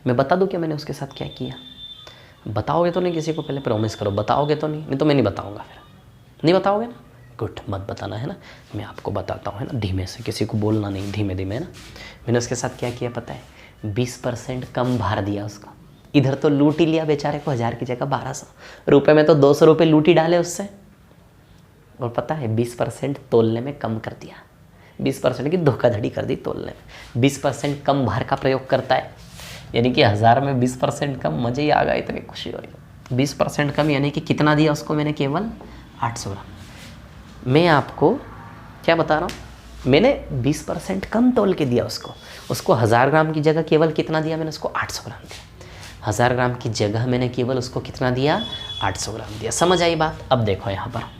मैं बता दूँ कि मैंने उसके साथ क्या किया? बताओगे तो नहीं किसी को, पहले प्रॉमिस करो, बताओगे तो नहीं तो मैं नहीं बताऊंगा। फिर नहीं बताओगे ना, गुड, मत बताना है ना, मैं आपको बताता हूँ है ना, धीमे से, किसी को बोलना नहीं, धीमे धीमे है ना। मैंने उसके साथ क्या किया पता है, 20% कम भार दिया उसको। इधर तो लूट ही लिया बेचारे को, 1000 की जगह 1200 रुपये में तो 200 रुपये लूट ही डाले उससे। और पता है 20% तोलने में कम कर दिया, 20% की धोखाधड़ी कर दी तोलने में। 20% कम भार का प्रयोग करता है, यानी कि 1000 में 20% कम, मज़े ही आ गया, इतनी खुशी हो रही। 20% कम यानी कि कितना दिया उसको मैंने, केवल 800 ग्राम। मैं आपको क्या बता रहा हूँ, मैंने 20% कम तोल के दिया उसको 1000 ग्राम की जगह केवल कितना दिया मैंने उसको, 800 ग्राम दिया। 1000 ग्राम की जगह मैंने केवल उसको कितना दिया, 800 ग्राम दिया। समझ आई बात? अब देखो यहाँ पर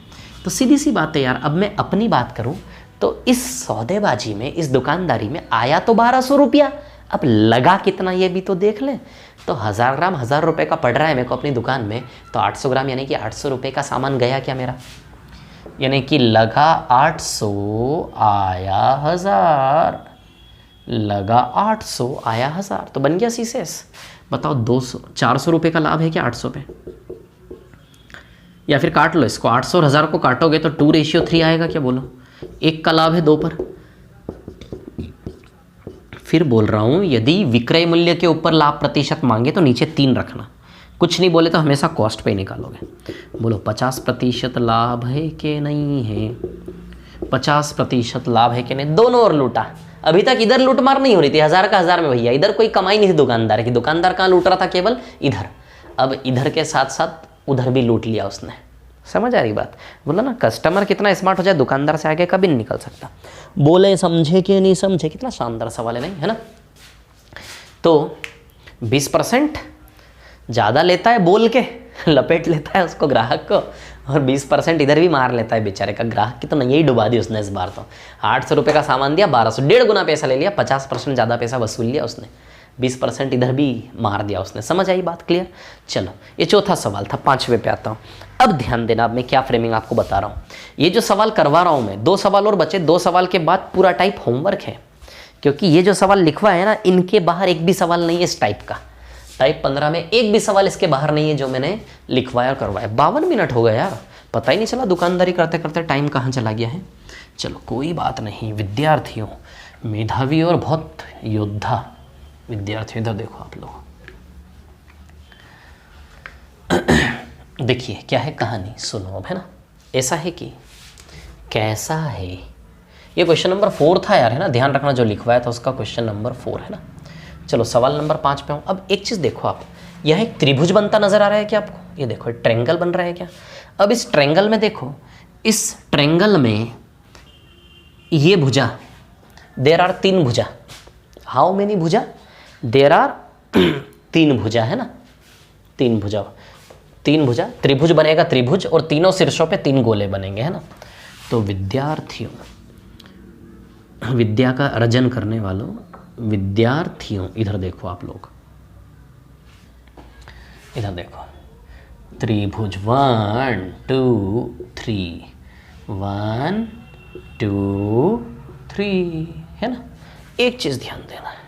तो सीधी सी बात है यार। अब मैं अपनी बात करूं तो इस सौदेबाजी में, इस दुकानदारी में आया तो 1200 रुपया, अब लगा कितना ये भी तो देख लें। तो 1000 ग्राम 1000 रुपये का पड़ रहा है मेरे को अपनी दुकान में, तो 800 ग्राम यानी कि 800 रुपये का सामान गया क्या मेरा, यानी कि लगा 800 आया 1000, लगा 800 आया 1000, तो बन गया सीसेस। बताओ 200 400 रुपये का लाभ है क्या 800 पे? या फिर काट लो इसको, 800 और 1000 को काटोगे तो 2:3 आएगा क्या, बोलो? 1 का लाभ है 2 पर। फिर बोल रहा हूँ, यदि विक्रय मूल्य के ऊपर लाभ प्रतिशत मांगे तो नीचे 3 रखना, कुछ नहीं बोले तो हमेशा कॉस्ट पे निकालोगे। बोलो 50% लाभ है कि नहीं है, 50% लाभ है कि नहीं, दोनों ओर लूटा। अभी तक इधर लूट मार नहीं हो रही थी, 1000 का 1000 में भैया, इधर कोई कमाई नहीं थी दुकानदार की। दुकानदार कहाँ लूट रहा था, केवल इधर। अब इधर के साथ साथ उधर भी लूट लिया उसने। समझ आ रही बात? बोला ना, कस्टमर कितना स्मार्ट हो जाए दुकानदार से आगे कभी नहीं निकल सकता। बोले समझे कि नहीं समझे, कितना शानदार सवाल है नहीं है ना। तो 20% ज़्यादा लेता है बोल के, लपेट लेता है उसको ग्राहक को, और 20% इधर भी मार लेता है बेचारे का। ग्राहक की तो नहीं, यही डुबा दी उसने इस बार तो। 800 रुपये का सामान दिया, 1200, 1.5 गुना पैसा ले लिया, 50% ज़्यादा पैसा वसूल लिया उसने, 20% इधर भी मार दिया उसने। समझ आई बात? क्लियर? चलो, ये चौथा सवाल था। 5वें पे आता हूँ। अब ध्यान देना, अब मैं क्या फ्रेमिंग आपको बता रहा हूँ। ये जो सवाल करवा रहा हूँ मैं, 2 सवाल और बचे, 2 सवाल के बाद पूरा टाइप होमवर्क है, क्योंकि ये जो सवाल लिखवा है ना, इनके बाहर एक भी सवाल नहीं है इस टाइप का। टाइप 15 में एक भी सवाल इसके बाहर नहीं है जो मैंने लिखवाया और करवाया। 52 मिनट हो गए यार, पता ही नहीं चला दुकानदारी करते करते टाइम कहाँ चला गया है। चलो कोई बात नहीं, विद्यार्थियों, मेधावी और बहुत योद्धा विद्यार्थियों, इधर देखो आप लोग। देखिए क्या है कहानी, सुनो अब, है ना। ऐसा है कि कैसा है, ये क्वेश्चन नंबर 4 था यार, है ना। ध्यान रखना, जो लिखवाया था उसका क्वेश्चन नंबर 4 है ना। चलो सवाल नंबर 5 पे हूँ। अब एक चीज़ देखो आप, यह एक त्रिभुज बनता नजर आ रहा है क्या आपको? ये देखो ट्रायंगल बन रहा है क्या? अब इस ट्रायंगल में देखो, इस ट्रायंगल में ये भुजा, देर आर 3 भुजा। हाउ मेनी भुजा? देर आर 3 भुजा, है ना। 3 भुजा, 3 भुजा, त्रिभुज बनेगा त्रिभुज, और तीनों शीर्षों पे 3 गोले बनेंगे, है ना। तो विद्यार्थियों, विद्या का अर्जन करने वालों, विद्यार्थियों, इधर देखो आप लोग, इधर देखो, त्रिभुज 1 2 3, 1 2 3, है ना। एक चीज ध्यान देना है,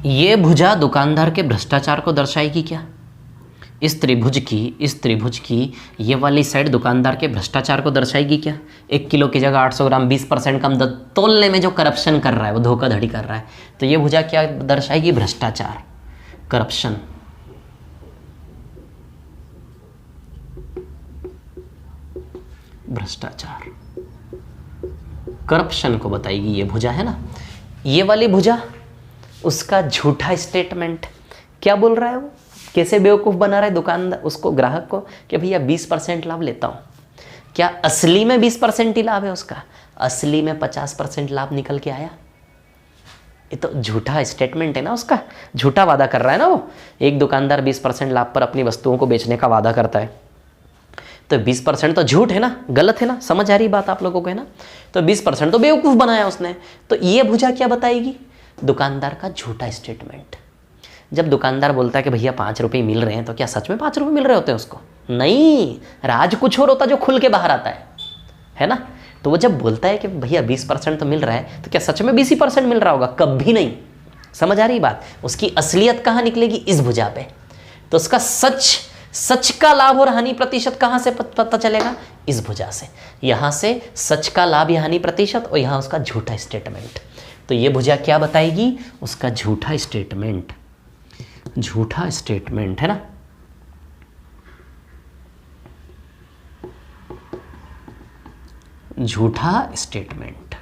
ये भुजा दुकानदार के भ्रष्टाचार को दर्शाएगी क्या? इस त्रिभुज की ये वाली साइड दुकानदार के भ्रष्टाचार को दर्शाएगी क्या? 1 किलो की जगह 800 ग्राम, 20% कम तोलने में जो करप्शन कर रहा है, वो धोखाधड़ी कर रहा है, तो ये भुजा क्या दर्शाएगी? भ्रष्टाचार, करप्शन। भ्रष्टाचार, करप्शन को बताएगी ये भुजा, है ना। ये वाली भुजा उसका झूठा स्टेटमेंट, क्या बोल रहा है वो, कैसे बेवकूफ़ बना रहा है दुकानदार उसको, ग्राहक को, कि भैया 20% लाभ लेता हूँ। क्या असली में 20% ही लाभ है उसका? असली में 50% लाभ निकल के आया। ये तो झूठा स्टेटमेंट है ना उसका, झूठा वादा कर रहा है ना वो। एक दुकानदार 20% लाभ पर अपनी वस्तुओं को बेचने का वादा करता है, तो 20% तो झूठ है ना, गलत है ना। समझ आ रही बात आप लोगों को, है ना। तो 20% तो बेवकूफ़ बनाया उसने। तो ये भुजा क्या बताएगी? दुकानदार का झूठा स्टेटमेंट। जब दुकानदार बोलता है कि भैया 5 रुपये मिल रहे हैं, तो क्या सच में 5 रुपये मिल रहे होते हैं उसको? नहीं, राज कुछ और होता जो खुल के बाहर आता है ना। तो वो जब बोलता है कि भैया 20% तो मिल रहा है, तो क्या सच में 20% मिल रहा होगा? कभी नहीं। समझ आ रही बात? उसकी असलियत कहाँ निकलेगी? इस भुजा पे। तो उसका सच का लाभ और हानि प्रतिशत कहां से पता चलेगा? इस भुजा से। यहां से सच का लाभ या हानि प्रतिशत और यहां उसका झूठा स्टेटमेंट। तो ये भुजा क्या बताएगी? उसका झूठा स्टेटमेंट। झूठा स्टेटमेंट है ना, झूठा स्टेटमेंट।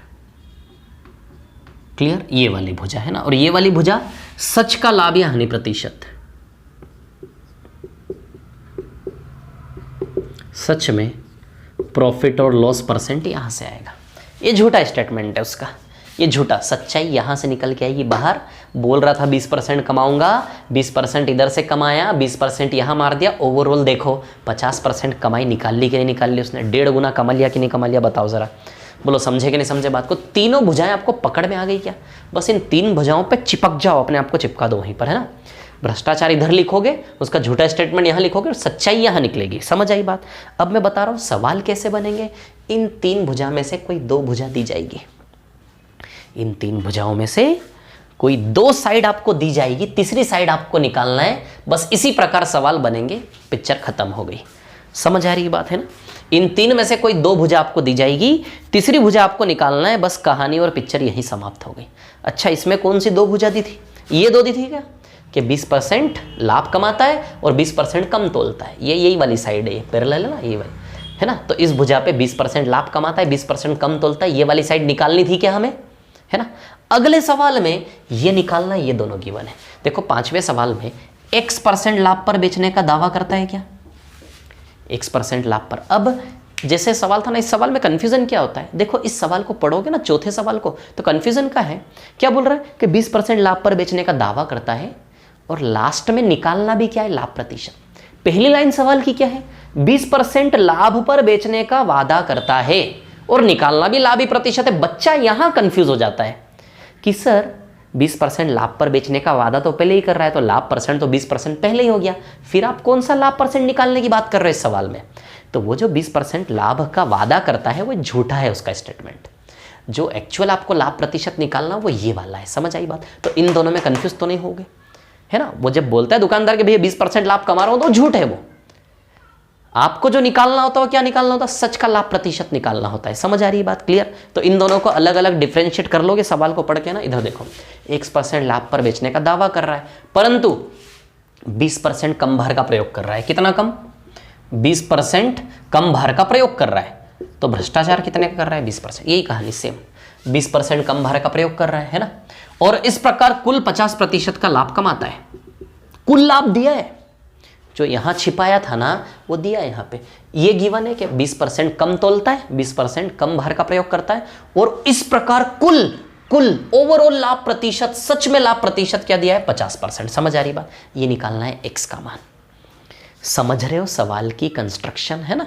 क्लियर? ये वाली भुजा है ना, और ये वाली भुजा सच का लाभ या हानि प्रतिशत। सच में प्रॉफिट और लॉस परसेंट यहां से आएगा। ये झूठा स्टेटमेंट है उसका, ये झूठा। सच्चाई यहां से निकल के आएगी बाहर। बोल रहा था 20% कमाऊंगा, 20% इधर से कमाया, 20% यहां मार दिया। ओवरऑल देखो 50% कमाई निकाल ली कि नहीं निकाल ली उसने? 1.5 गुना कमा लिया कि नहीं कमा लिया? बताओ जरा, बोलो समझे कि नहीं समझे बात को? तीनों भुजाएं आपको पकड़ में आ गई क्या? बस इन 3 भुजाओं पे चिपक जाओ, अपने आप को चिपका दो वहीं पर, है ना। भ्रष्टाचार इधर लिखोगे, उसका झूठा स्टेटमेंट यहां लिखोगे और सच्चाई यहां निकलेगी। समझ आई बात? अब मैं बता रहा हूं सवाल कैसे बनेंगे। इन 3 भुजा में से कोई 2 भुजा दी जाएगी। इन 3 भुजाओं में से कोई 2 साइड आपको दी जाएगी, तीसरी साइड आपको निकालना है। बस इसी प्रकार सवाल बनेंगे, पिक्चर खत्म हो गई। समझ आ रही बात है ना? इन 3 में से कोई 2 भुजा आपको दी जाएगी, तीसरी भुजा आपको निकालना है। बस कहानी और पिक्चर यहीं समाप्त हो गई। अच्छा, इसमें कौन सी 2 भुजा दी थी? ये 2 दी थी क्या कि 20% लाभ कमाता है और 20% कम तोलता है। ये यही वाली साइड है, ये पैरेलल है ना, ये वाली है ना। तो इस भुजा पे 20% लाभ कमाता है, 20% कम तोलता है। ये वाली साइड निकालनी थी क्या हमें, है ना। अगले सवाल में ये निकालना, ये दोनों गिवन है। देखो 5वें सवाल में x% लाभ पर बेचने का दावा करता है क्या? x% लाभ पर। अब जैसे सवाल था ना, इस सवाल में कंफ्यूजन क्या होता है? देखो इस सवाल को पढ़ोगे ना, चौथे सवाल को, तो कंफ्यूजन का है क्या बोल रहा है कि 20% लाभ पर बेचने का दावा करता है और लास्ट में निकालना भी क्या है? लाभ प्रतिशत। पहली लाइन सवाल की क्या है? 20% लाभ पर बेचने का वादा करता है और निकालना भी लाभ ही प्रतिशत है। बच्चा यहां कंफ्यूज हो जाता है कि सर 20% लाभ पर बेचने का वादा तो पहले ही कर रहा है, तो लाभ परसेंट तो 20% पहले ही हो गया, फिर आप कौन सा लाभ परसेंट निकालने की बात कर रहे हैं इस सवाल में? तो वो जो 20% लाभ का वादा करता है वो झूठा है उसका स्टेटमेंट। जो एक्चुअल आपको लाभ प्रतिशत निकालना वो ये वाला है। समझ आई बात? तो इन दोनों में कंफ्यूज तो नहीं होगे, है ना। वो जब बोलता है दुकानदार के भैया 20% लाभ कमा रहा हूं, तो झूठ है वो। आपको जो निकालना होता है क्या निकालना होता है? सच का लाभ प्रतिशत निकालना होता है। समझ आ रही है बात? क्लियर? तो इन दोनों को अलग अलग डिफरेंशिएट कर लोगे सवाल को पढ़ के ना। इधर देखो, 1% लाभ पर बेचने का दावा कर रहा है, परंतु 20% कम भार का प्रयोग कर रहा है। कितना कम? 20% कम भार का प्रयोग कर रहा है। तो भ्रष्टाचार कितने का कर रहा है? 20%। यही कहानी सेम, 20% कम भार का प्रयोग कर रहा है ना। और इस प्रकार कुल 50% का लाभ कमाता है। कुल लाभ दिया है, जो यहां छिपाया था ना वो दिया है। यहां पे ये गिवन है कि 20% कम तोलता है, 20% कम भार का प्रयोग करता है, और इस प्रकार कुल ओवरऑल लाभ प्रतिशत, सच में लाभ प्रतिशत क्या दिया है? 50%। समझ आ रही बात? ये निकालना है x का मान। समझ रहे हो सवाल की कंस्ट्रक्शन, है ना।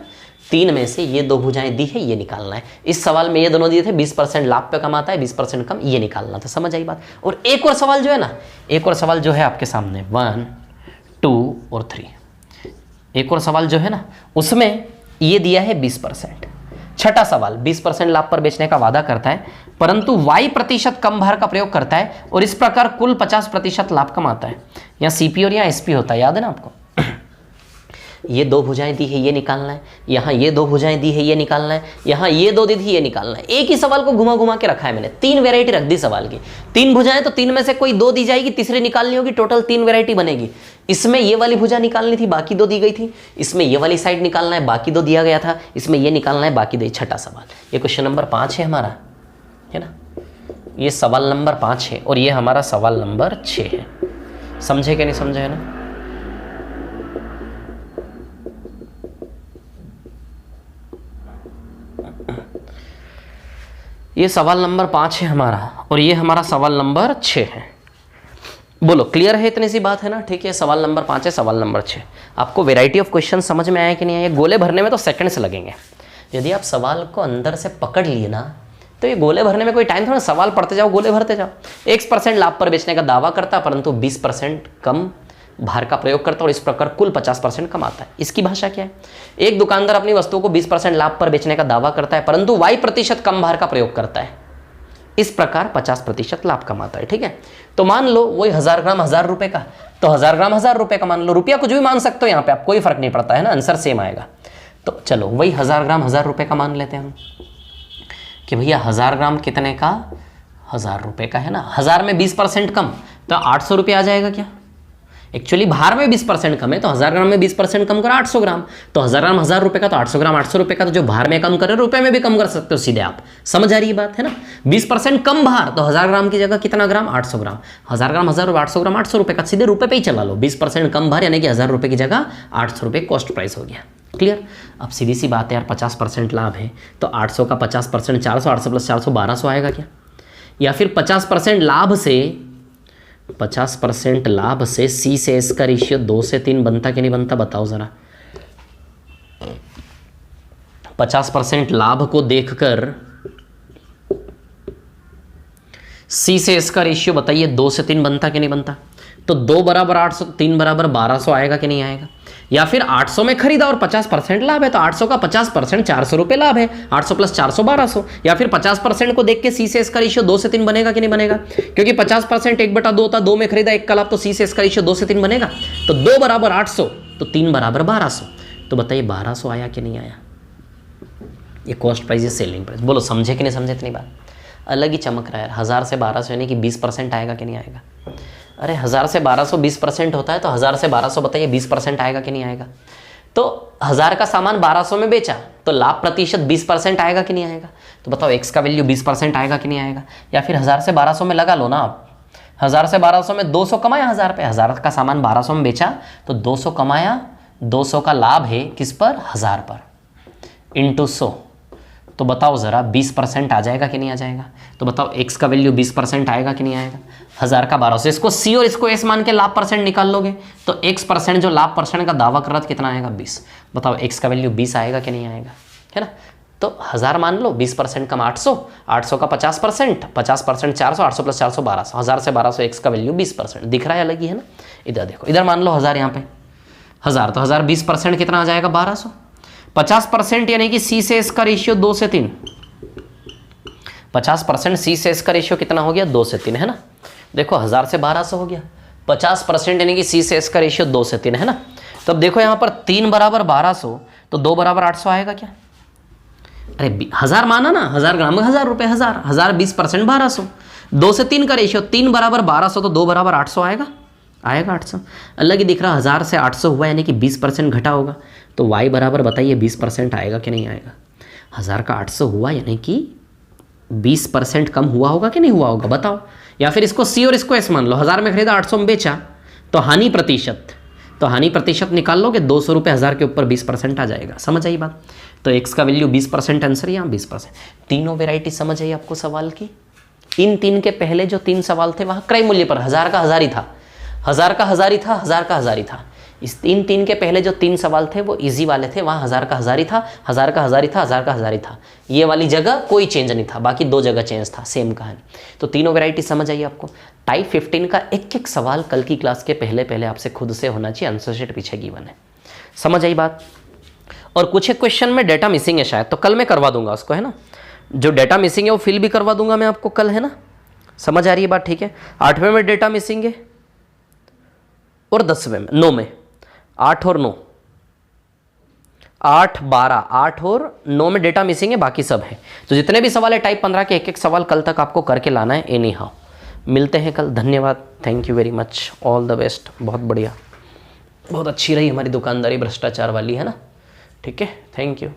3 में से ये 2 भुजाएं दी है, ये निकालना है। इस सवाल में ये दोनों दिए थे, 20% लाभ पे कमाता है, 20% कम, ये निकालना था। समझ आई बात? और एक और सवाल जो है ना, एक और सवाल जो है आपके सामने 1, 2 और 3, एक और सवाल जो है ना उसमें ये दिया है 20%। छठा सवाल, 20% लाभ पर बेचने का वादा करता है, परंतु y% कम भार का प्रयोग करता है और इस प्रकार कुल 50% लाभ कमाता है। यहाँ CP और यहाँ SP होता है, याद है ना आपको। ये 2 भुजाएं दी है, ये निकालना है। यहाँ ये 2 भुजाएं दी है, ये निकालना है। यहाँ ये 2 दी थी, ये निकालना है। एक ही सवाल को घुमा घुमा के रखा है मैंने। 3 वैरायटी रख दी सवाल की। 3 भुजाएं, तो 3 में से कोई 2 दी जाएगी, तीसरी निकालनी होगी। टोटल 3 वैरायटी बनेगी। इसमें ये वाली भुजा निकालनी थी, बाकी 2 दी गई थी। इसमें ये वाली साइड निकालना है, बाकी 2 दिया गया था। इसमें ये निकालना है, बाकी 2। छठा सवाल, ये क्वेश्चन नंबर 5 है हमारा, है ना। ये सवाल नंबर 5 है और ये हमारा सवाल नंबर 6 है। समझे क्या नहीं समझे, है ना। ये सवाल नंबर 5 है हमारा और ये हमारा सवाल नंबर 6 है। बोलो क्लियर है? इतनी सी बात है ना। ठीक है, सवाल नंबर 5 है, सवाल नंबर 6। आपको वैरायटी ऑफ क्वेश्चन समझ में आया कि नहीं आया? गोले भरने में तो सेकंड्स लगेंगे। यदि आप सवाल को अंदर से पकड़ लिए ना, तो ये गोले भरने में कोई टाइम थोड़ा। सवाल पढ़ते जाओ, गोले भरते जाओ। 1% लाभ पर बेचने का दावा करता, परंतु 20% कम भार का प्रयोग करता और इस प्रकार कुल 50% कमाता है। इसकी भाषा क्या है? एक दुकानदार अपनी वस्तुओं को 20% लाभ पर बेचने का दावा करता है, परंतु y% कम भार का प्रयोग करता है। इस प्रकार 50% लाभ कमाता है। ठीक है, तो मान लो वही 1000 ग्राम 1000 रुपए का, तो 1000 ग्राम 1000 रुपए का मान लो, रुपया कुछ भी मान सकते हो यहाँ पे आप, कोई फर्क नहीं पड़ता है ना, आंसर सेम आएगा। तो चलो वही 1000 ग्राम 1000 रुपए का मान लेते हैं हम कि भैया 1000 ग्राम कितने का, 1000 रुपए का है ना। 1000 में 20% कम तो 800 रुपये आ जाएगा क्या। एक्चुअली भार में 20% कम है, तो 1000 ग्राम में 20% कम करो 800 ग्राम, तो 1000 ग्राम 1000 रुपए का, तो 800 ग्राम 800 रुपए का, तो जो भार में कम करे रुपए में भी कम कर सकते हो सीधे आप। समझ आ रही है बात है ना। 20% कम भार, तो 1000 ग्राम की जगह कितना ग्राम, 800 ग्राम। 1000 ग्राम 1000 रुपये, 800 ग्राम 800 रुपए का, सीधे रुपए पे ही चला लो। 20% कम भार यानी कि 1000 रुपए की जगह 800 रुपये कॉस्ट प्राइस हो गया। क्लियर। अब सीधी सी बात है यार, 50% लाभ है तो 800 का 50% 400, 800 प्लस 400 1200 आएगा क्या। या फिर 50% लाभ से 50% लाभ से सी से एस का रेशियो 2 से 3 बनता कि नहीं बनता, बताओ जरा। 50% लाभ को देखकर सी से एस का रेशियो बताइए 2 से 3 बनता कि नहीं बनता। तो 2 बराबर 800, 3 बराबर 1200 आएगा कि नहीं आएगा। या फिर 800 में खरीदा और 50% लाभ है, तो 800 का 50% 400 रुपये लाभ है, 800 प्लस 400 1200। या फिर 50% को देख के सी से एस का रेशियो 2 से 3 बनेगा कि नहीं बनेगा, क्योंकि 50% 1/2 था, 2 में खरीदा 1 का लाभ, तो सी से एस का रेशियो 2 से 3 बनेगा। तो 2 बराबर 800, तो 3 बराबर 1200। तो बताइए 1200 आया कि नहीं आया। ये कॉस्ट प्राइस है, सेलिंग प्राइस। बोलो समझे कि नहीं समझे इतनी बात। अलग ही चमक रहा है 1000 से 1200 यानी कि 20% आएगा कि नहीं आएगा। अरे 1000 से 1200 20% होता है, तो 1000 से 1200 बताइए 20% आएगा कि नहीं आएगा। तो 1000 का सामान 1200 में बेचा तो लाभ प्रतिशत 20% आएगा कि नहीं आएगा। तो बताओ x का वैल्यू 20% आएगा कि नहीं आएगा। या फिर 1000 से 1200 में लगा लो ना आप, 1000 से 1200 में 200 कमाया 1000 पे, 1000 का सामान 1200 में बेचा तो 200 कमाया, 200 का लाभ है किस पर, 1000 पर, इंटू 100। तो बताओ ज़रा 20% आ जाएगा कि नहीं आ जाएगा। तो बताओ x का वैल्यू 20% आएगा कि नहीं आएगा। 1000 का 1200, इसको c और इसको s मान के लाभ परसेंट निकाल लोगे तो x% जो लाभ परसेंट का दावा कर रहा था कितना आएगा, 20। बताओ x का वैल्यू 20 आएगा कि नहीं आएगा, है ना। तो 1000 मान लो, 20% कम 800, 800 का 50%, 50% 400, 800 प्लस 400 1200, 1000 से 1200 x का वैल्यू 20%। दिख रहा है अलग ही है ना। इधर देखो, इधर मान लो 1000, यहाँ पे 1000, तो 1000 20% कितना आ जाएगा, 1200। 50% यानी कि सी से एस का रेशियो 2 से 3, 50% सी से एस का रेशियो कितना हो गया, 2 से 3, है ना। देखो 1000 से 1200 हो गया, 50% यानी कि सी से एस का रेशियो 2 से 3, है ना। तो अब देखो यहाँ पर 3 बराबर 1200, तो 2 बराबर 800 आएगा क्या। अरे 1000 माना ना, 1000 ग्राम में 1000 रुपये, 1000 20% 1200, 2 से 3 का रेशियो, 3 बराबर 1200, तो 2 बराबर 800 आएगा, आएगा 800। अलग ही दिख रहा, 1000 से 800 हुआ यानी कि 20% घटा होगा, तो y बराबर बताइए 20% आएगा कि नहीं आएगा। 1000 का 800 हुआ यानी कि 20% कम हुआ होगा कि नहीं हुआ होगा, बताओ। या फिर इसको c और इसको s मान लो, 1000 में खरीदा 800 में बेचा, तो हानि प्रतिशत, तो हानि प्रतिशत निकाल लोगे, 200 रुपये 1000 के ऊपर 20% आ जाएगा। समझ आई बात। तो x का वैल्यू 20%, आंसर यहाँ 20%। तीनों वेराइटी समझ आई आपको सवाल की। इन 3 के पहले जो 3 सवाल थे वहाँ क्रय मूल्य पर 1000 का 1000 ही था, 1000 का 1000 ही था, 1000 का 1000 ही था। इस 3 के पहले जो 3 सवाल थे वो इजी वाले थे, वहाँ 1000 का 1000 ही था, 1000 का 1000 ही था, 1000 का 1000 ही था। ये वाली जगह कोई चेंज नहीं था, बाकी 2 जगह चेंज था, सेम कहानी। तो तीनों वैरायटी समझ आई आपको। टाइप 15 का एक सवाल कल की क्लास के पहले आपसे खुद से होना चाहिए, आंसर शीट पीछे गिवन है। समझ आई बात। और कुछ एक क्वेश्चन में डेटा मिसिंग है शायद, तो कल मैं करवा दूंगा उसको, है ना। जो डेटा मिसिंग है वो फिल भी करवा दूंगा मैं आपको कल, है ना। समझ आ रही है बात, ठीक है। 8वें में डेटा मिसिंग है और 10वें में, 9 में, 8 और 9, 8 12, 8 और 9 में डेटा मिसिंग है, बाकी सब है। तो जितने भी सवाल है टाइप 15 के एक सवाल कल तक आपको करके लाना है एनी हाउ। मिलते हैं कल, धन्यवाद, thank you very much, all the best. बहुत बढ़िया, बहुत अच्छी रही हमारी दुकानदारी भ्रष्टाचार वाली, है ना। ठीक है, थैंक यू।